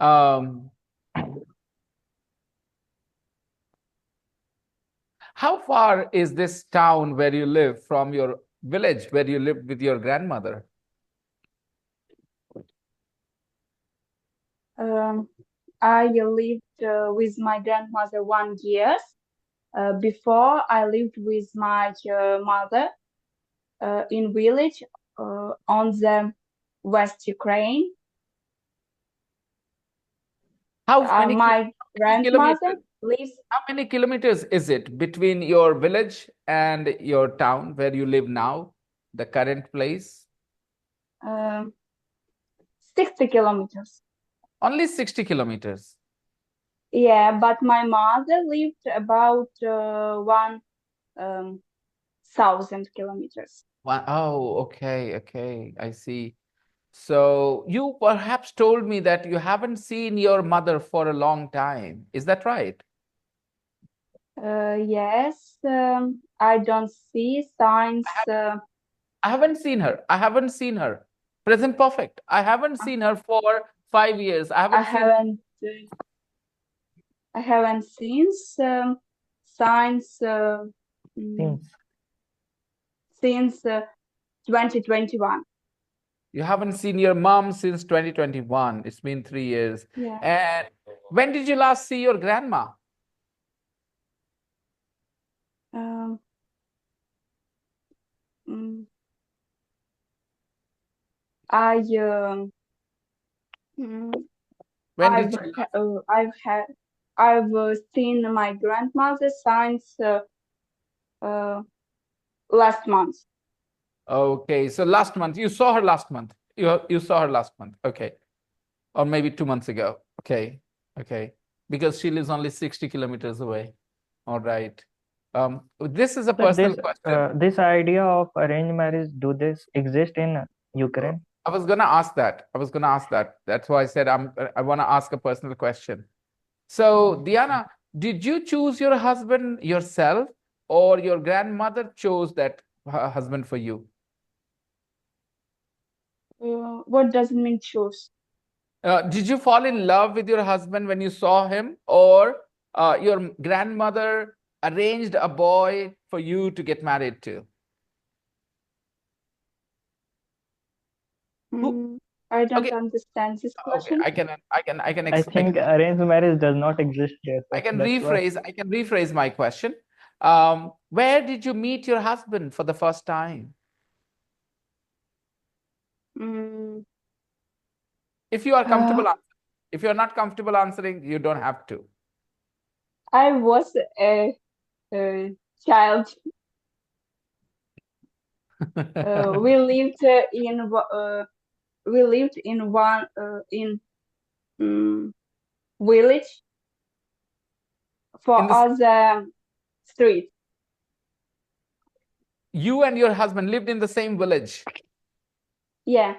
How far is this town where you live from your village where you lived with your grandmother? I lived with my grandmother 1 year. Before I lived with my mother in village on the West Ukraine. My grandmother lives. How many kilometers is it between your village and your town where you live now, the current place? 60 kilometers. Only 60 kilometers. Yeah, but my mother lived about 1,000 kilometers. Oh, okay, okay, I see. So you perhaps told me that you haven't seen your mother for a long time. Is that right? Yes, I don't see signs. I haven't seen her. I haven't seen her. Present perfect. I haven't seen her for 5 years. I haven't seen signs since 2021. You haven't seen your mom since 2021. It's been 3 years. Yeah. And when did you last see your grandma? I've seen my grandmother since last month. Okay, so last month you saw her last month. You saw her last month. Okay, or maybe 2 months ago. Okay, okay, because she lives only 60 kilometers away. All right. This is a personal question. This idea of arranged marriage, do this exist in Ukraine? I was gonna ask that. That's why I said I want to ask a personal question. So, Diana, did you choose your husband yourself, or your grandmother chose that husband for you? What does it mean choose? Did you fall in love with your husband when you saw him, or your grandmother arranged a boy for you to get married to? I don't understand this question. Okay, I can I think arranged marriage does not exist there. I can rephrase my question. Where did you meet your husband for the first time? If you are comfortable, if you're not comfortable answering, you don't have to. I was a child. We lived in one village for other street. You and your husband lived in the same village? Yeah.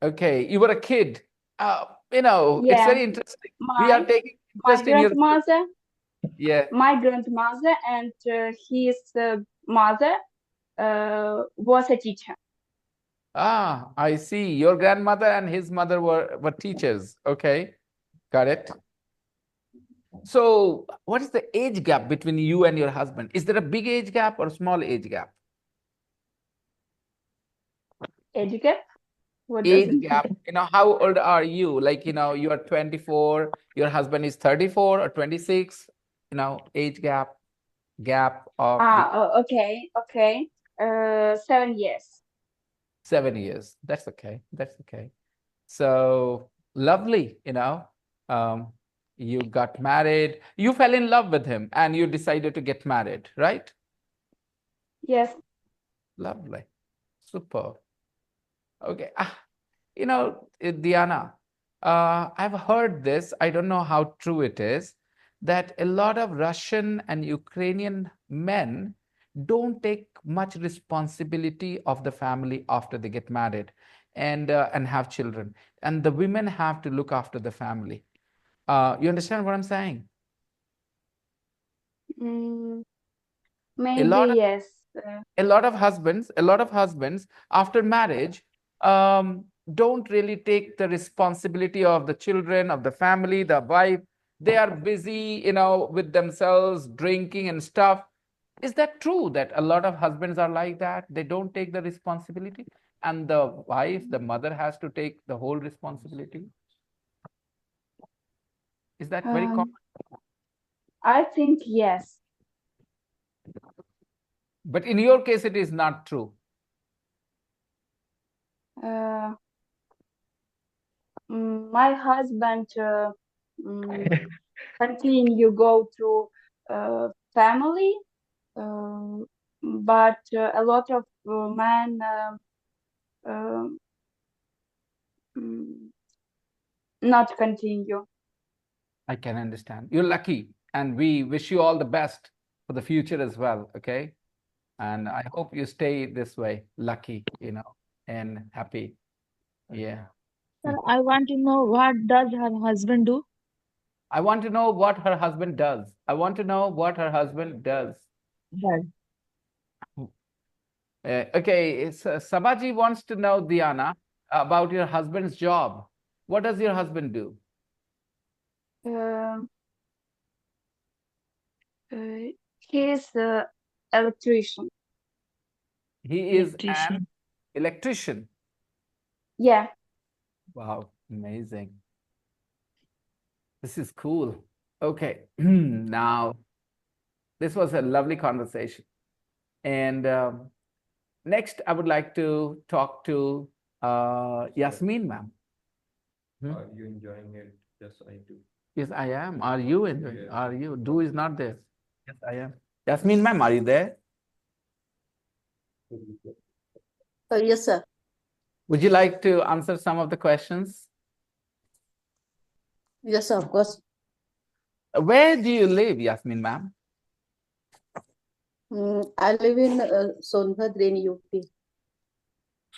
Okay, you were a kid. It's very interesting. We are taking interest in your grandmother. Yeah. My grandmother and his mother was a teacher. Ah, I see. Your grandmother and his mother were teachers. Okay, got it. So, what is the age gap between you and your husband? Is there a big age gap or a small age gap? Age gap? What age gap, how old are you? Like, you are 24, your husband is 34 or 26, age gap of okay. 7 years. 7 years. That's okay. So lovely, you got married, you fell in love with him and you decided to get married, right? Yes. Lovely. Super. Okay. Diana, I've heard this. I don't know how true it is, that a lot of Russian and Ukrainian men don't take much responsibility of the family after they get married and have children, and the women have to look after the family. You understand what I'm saying? Mm, A maybe lot of yes. a lot of husbands after marriage don't really take the responsibility of the children, of the family, the wife. They are busy, with themselves, drinking and stuff. Is that true that a lot of husbands are like that? They don't take the responsibility, and the wife, the mother, has to take the whole responsibility? Is that very common? I think yes. But in your case, it is not true. Uh, my husband continue go to family, but a lot of men um, mm, not continue. I can understand. You're lucky, and we wish you all the best for the future as well, okay? And I hope you stay this way, lucky, and happy. Yeah. Sir, I want to know what does her husband do? I want to know what her husband does. I want to know what her husband does. Does. Okay, Sabaji wants to know, Diana, about your husband's job. What does your husband do? Uh, he is electrician. He is an Electrician. electrician. Yeah. Wow, amazing. This is cool. Okay, now this was a lovely conversation. And next, I would like to talk to Yasmin, ma'am. Are you enjoying it? Yes, I do. Yes, I am. Are you enjoying? Yes. Are you? Do is not there. Yes, I am. Yasmin, ma'am, are you there? Yes, sir. Would you like to answer some of the questions? Yes, sir, of course. Where do you live, Yasmin, ma'am? I live in Sonbhadra in UP.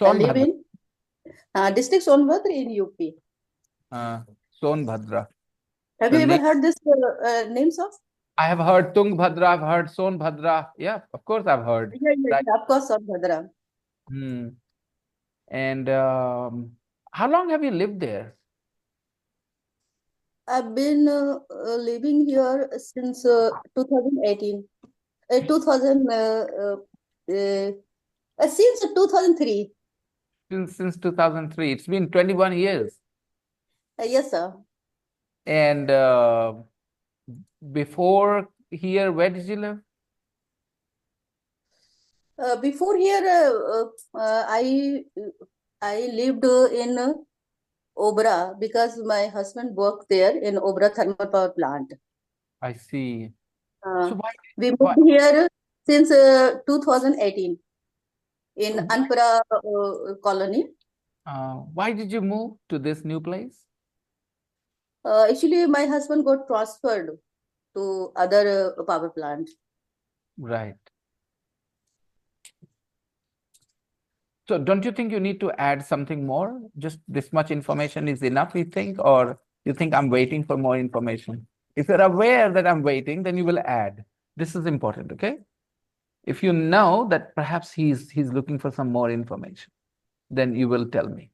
I live Sonbhadra. in district Sonbhadra in UP. Sonbhadra. Have The you ever name, heard this names of? I have heard Tungbhadra, I've heard Sonbhadra. Yeah, of course I've heard. Yeah, Right. of course, Sonbhadra. And how long have you lived there? I've been living here since 2018. 2000 since 2003. Since 2003. It's been 21 years. Yes, sir. And before here, where did you live? Before here, I lived in Obra because my husband worked there in Obra thermal power plant. I see. So We moved here since 2018 in Anpara colony. Why did you move to this new place? Actually, my husband got transferred to other power plant. Right. So don't you think you need to add something more? Just this much information is enough, you think? Or you think I'm waiting for more information? If you're aware that I'm waiting, then you will add. This is important, okay? If you know that perhaps he's looking for some more information, then you will tell me.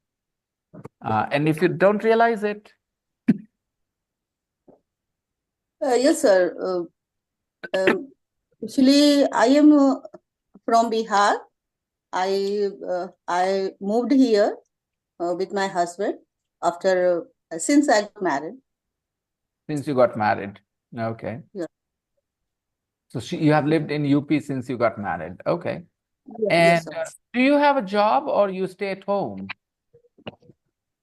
And if you don't realize it, Yes, sir. Actually, I am from Bihar. I moved here with my husband after since I got married. since you got married. Okay. Yeah. So you have lived in UP since you got married. Okay. Yes, And yes, sir. do you have a job or you stay at home?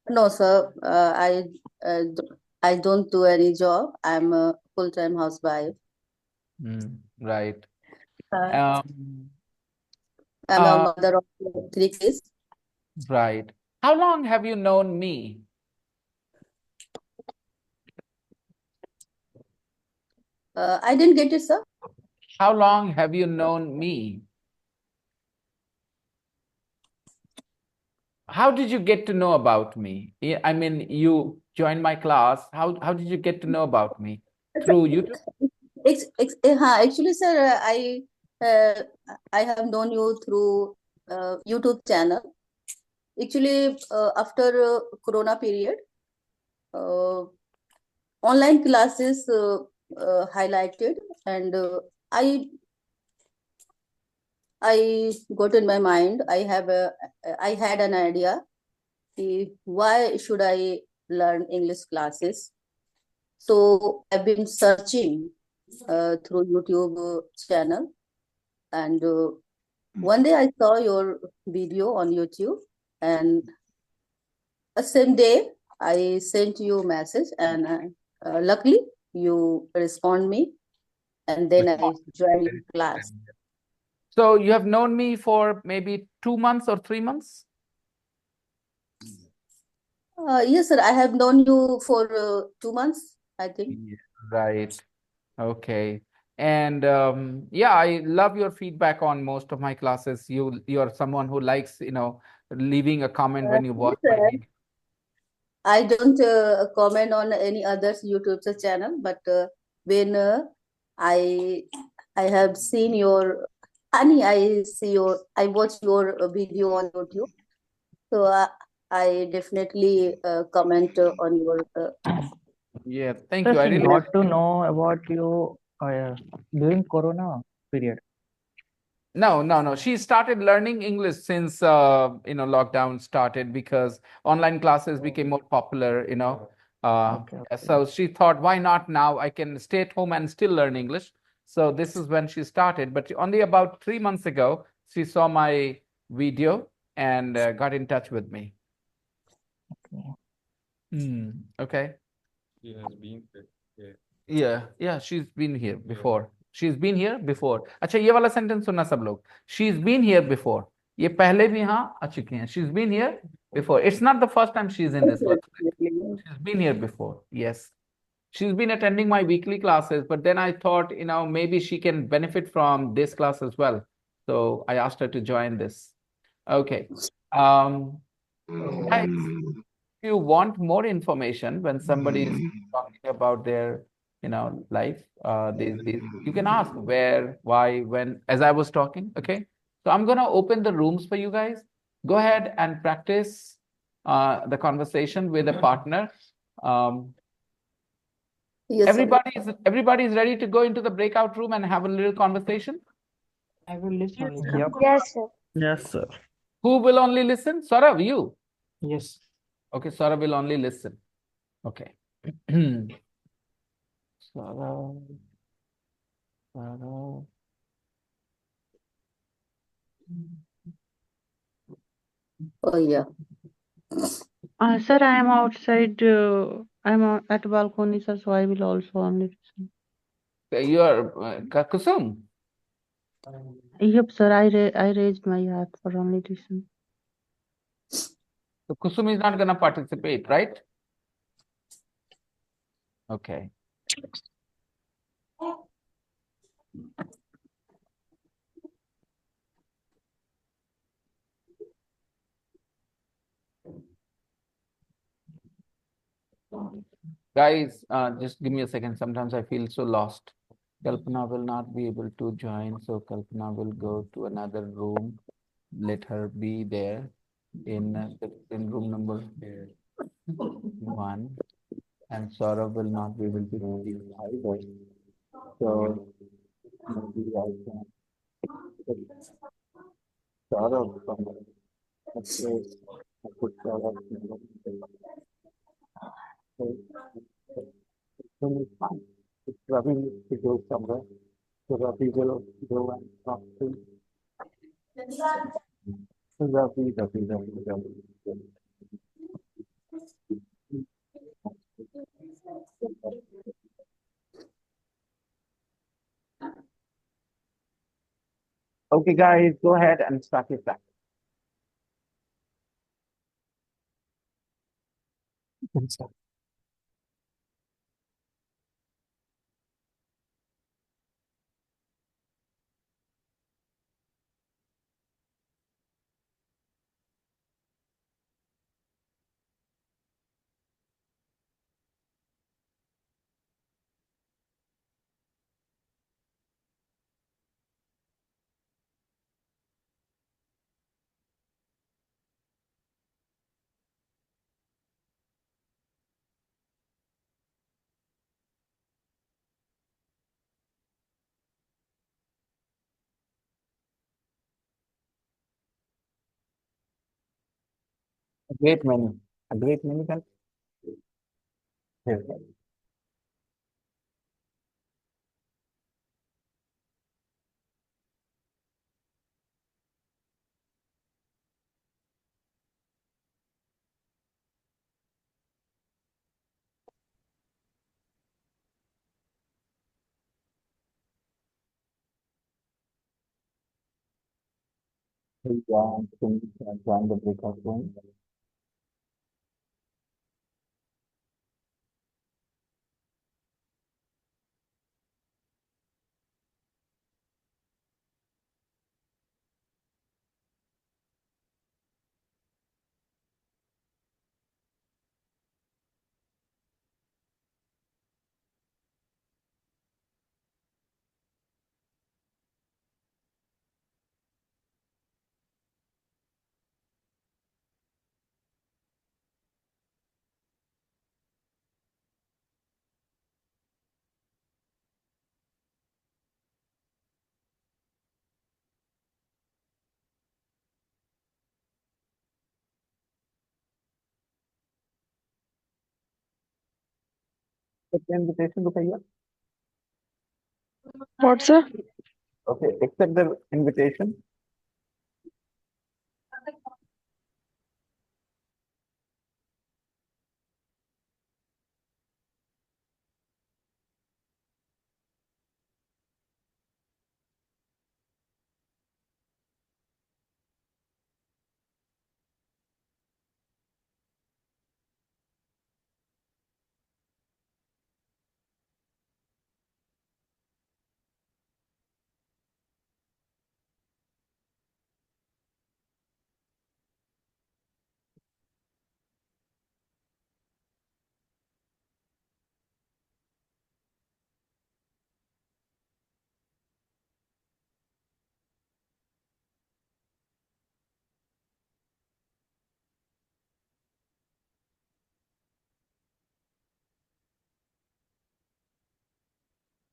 No, sir. I don't do any job. I'm a full-time housewife. Right. I'm a mother of 3 kids. Right. How long have you known me? I didn't get it, sir. How long have you known me? How did you get to know about me? I mean, you joined my class. How did you get to know about me? Through YouTube? Actually, sir, uh, I have known you through YouTube channel. Actually, after Corona period, online classes highlighted, and I got in my mind. I had an idea. Why should I learn English classes? So I've been searching through YouTube channel, and one day I saw your video on YouTube, and the same day I sent you a message, and luckily you respond me, and then I joined class. So you have known me for maybe 2 months or 3 months? Yes, sir. I have known you for 2 months, I think. Right. Okay. And yeah, I love your feedback on most of my classes. You're someone who likes, leaving a comment when you watch Yes, my sir. video. I don't comment on any other's YouTube channel, but when I I have seen your honey, I watch your video on YouTube, so I definitely comment on your. Yeah, thank So you. I she really got to know about you during Corona period. No. She started learning English since lockdown started because online classes became more popular. Okay. So she thought, why not now? I can stay at home and still learn English. So this is when she started. But only about 3 months ago, she saw my video and got in touch with me. Okay. She has been here. Yeah, she's been here before. She's been here before. अच्छा ये वाला sentence सुनना सब लोग. She's been here before. ये पहले भी यहाँ आ चुकी हैं. She's been here before. It's not the first time she's in this website. She's been here before. Yes. She's been attending my weekly classes, but then I thought, maybe she can benefit from this class as well. So I asked her to join this. Okay. Guys, if you want more information when somebody is talking about their life, these you can ask where, why, when, as I was talking. Okay, so I'm gonna open the rooms for you guys. Go ahead and practice the conversation with a partner. Yes, sir. Everybody is ready to go into the breakout room and have a little conversation. I will listen. Yep. Yes, sir. Yes, sir. Who will only listen? Saurav, you. Yes. Okay, Saurav will only listen. Okay. Saurav. Oh yeah. Sir, I am outside. I'm at balcony, sir, so I will also only listen. You are Kusum. Yep, sir. I raised my hand for only listen. So Kusum is not going to participate, right? Okay. Guys, just give me a second. Sometimes I feel so lost. Kalpana will not be able to join, so Kalpana will go to another room. Let her be there in room number 1, and Saurabh will not be able to be either. So maybe I can put Saurabh from a place. I put Saurabh in it's fine. If Ravi needs to go somewhere, so Ravi will go and talk to Ravi. Okay, guys, go ahead and start it back. A great many. A great many can. Yes. Hey, John, can you join the breakout room? Accept the invitation, Rukaiya. What, sir? Okay, accept the invitation.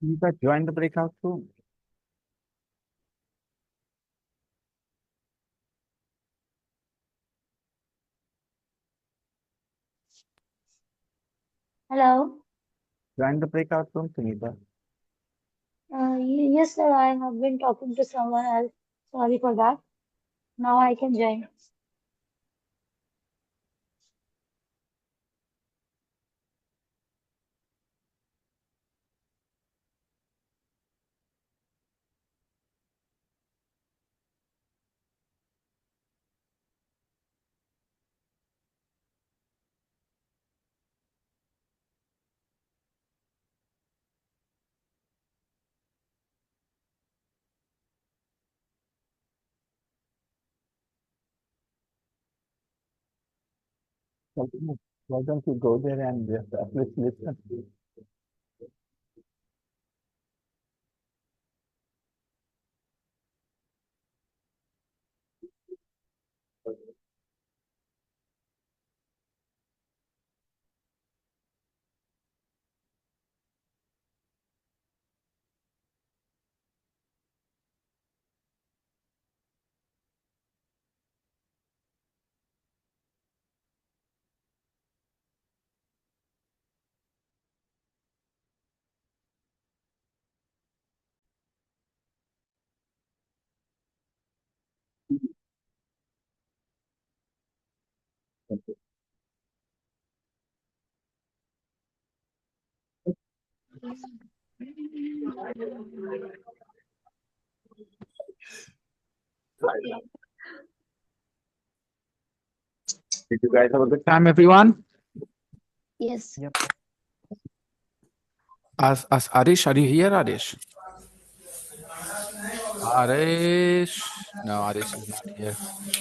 You guys join the breakout room. Hello. Join the breakout room, Sunita. Yes, sir. I have been talking to someone else. Sorry for that. Now I can join. Why don't you go there and just at least listen? Did you guys have a good time, everyone? Yes. Yep. As Arish, are you here, Arish? Arish. No, Arish is not here.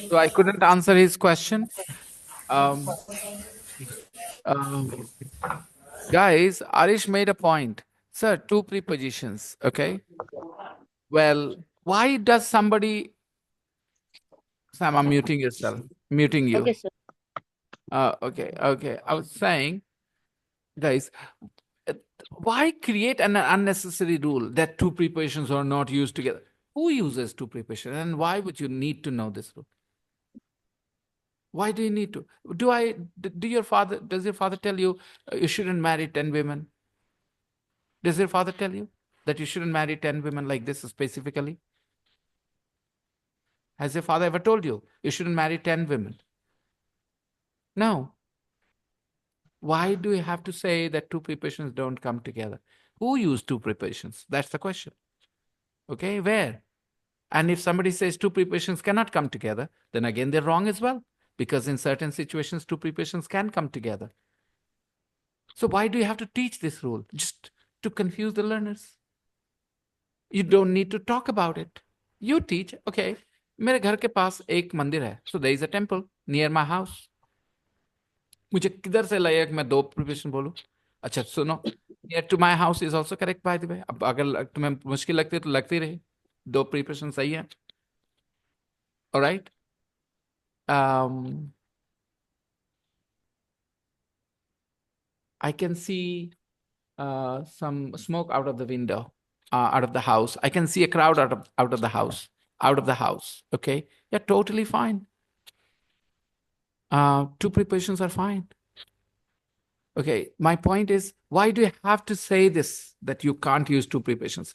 So I couldn't answer his question. Um, um, guys, Arish made a point. Sir, two prepositions. Okay. Well, why does somebody. Sam, I'm muting yourself. Muting you. Okay, sir. Okay. I was saying, guys, uh, why create an unnecessary rule that two prepositions are not used together? Who uses two prepositions and why would you need to know this rule? Why do you need to? Does your father tell you you shouldn't marry 10 women? Does your father tell you that you shouldn't marry 10 women like this specifically? Has your father ever told you you shouldn't marry 10 women? No. Why do you have to say that two preparations don't come together? Who used two preparations? That's the question. Okay, where? And if somebody says two preparations cannot come together, then again they're wrong as well. Because in certain situations, two preparations can come together. So why do you have to teach this rule? Just to confuse the learners. You don't need to talk about it. You teach, okay, मेरे घर के पास एक मंदिर है. So there is a temple near my house. मुझे किधर से लगेगा कि मैं दो प्रिपरेशन बोलूं? अच्छा सुनो, near to my house is also correct by the way. अब अगर तुम्हें मुश्किल लगती है तो लगती रही. दो प्रिपरेशन सही है. All right. I can see some smoke out of the window, out of the house. I can see a crowd out of the house, Okay, yeah, totally fine. Two preparations are fine. Okay, my point is, why do you have to say this, that you can't use two preparations?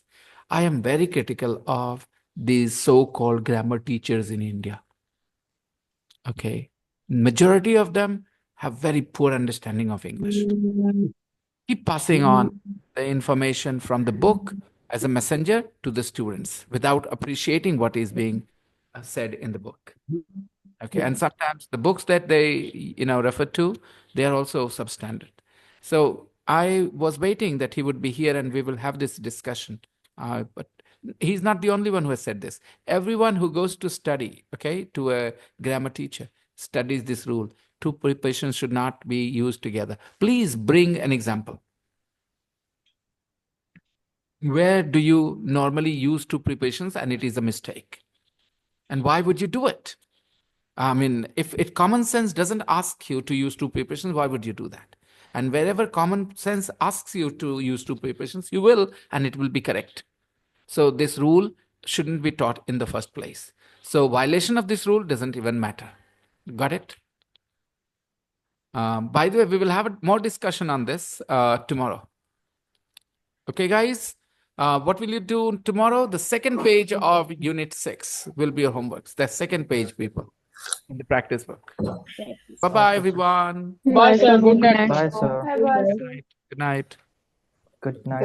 I am very critical of these so-called grammar teachers in India. Okay, majority of them have very poor understanding of English. Keep passing on the information from the book as a messenger to the students without appreciating what is being said in the book. Okay, and sometimes the books that they refer to, they are also substandard. So I was waiting that he would be here and we will have this discussion. But he's not the only one who has said this. Everyone who goes to study, okay, to a grammar teacher, studies this rule. Two preparations should not be used together. Please bring an example. Where do you normally use two preparations and it is a mistake? And why would you do it? I mean, if common sense doesn't ask you to use two preparations, why would you do that? And wherever common sense asks you to use two preparations, you will, and it will be correct. So this rule shouldn't be taught in the first place. So violation of this rule doesn't even matter. Got it? By the way, we will have more discussion on this tomorrow. Okay, guys? What will you do tomorrow? The second page of Unit 6 will be your homeworks. The second page, people, in the practice book. Bye-bye, everyone. Bye, sir. Good night. Bye, sir. Bye, sir. Good night. Good night.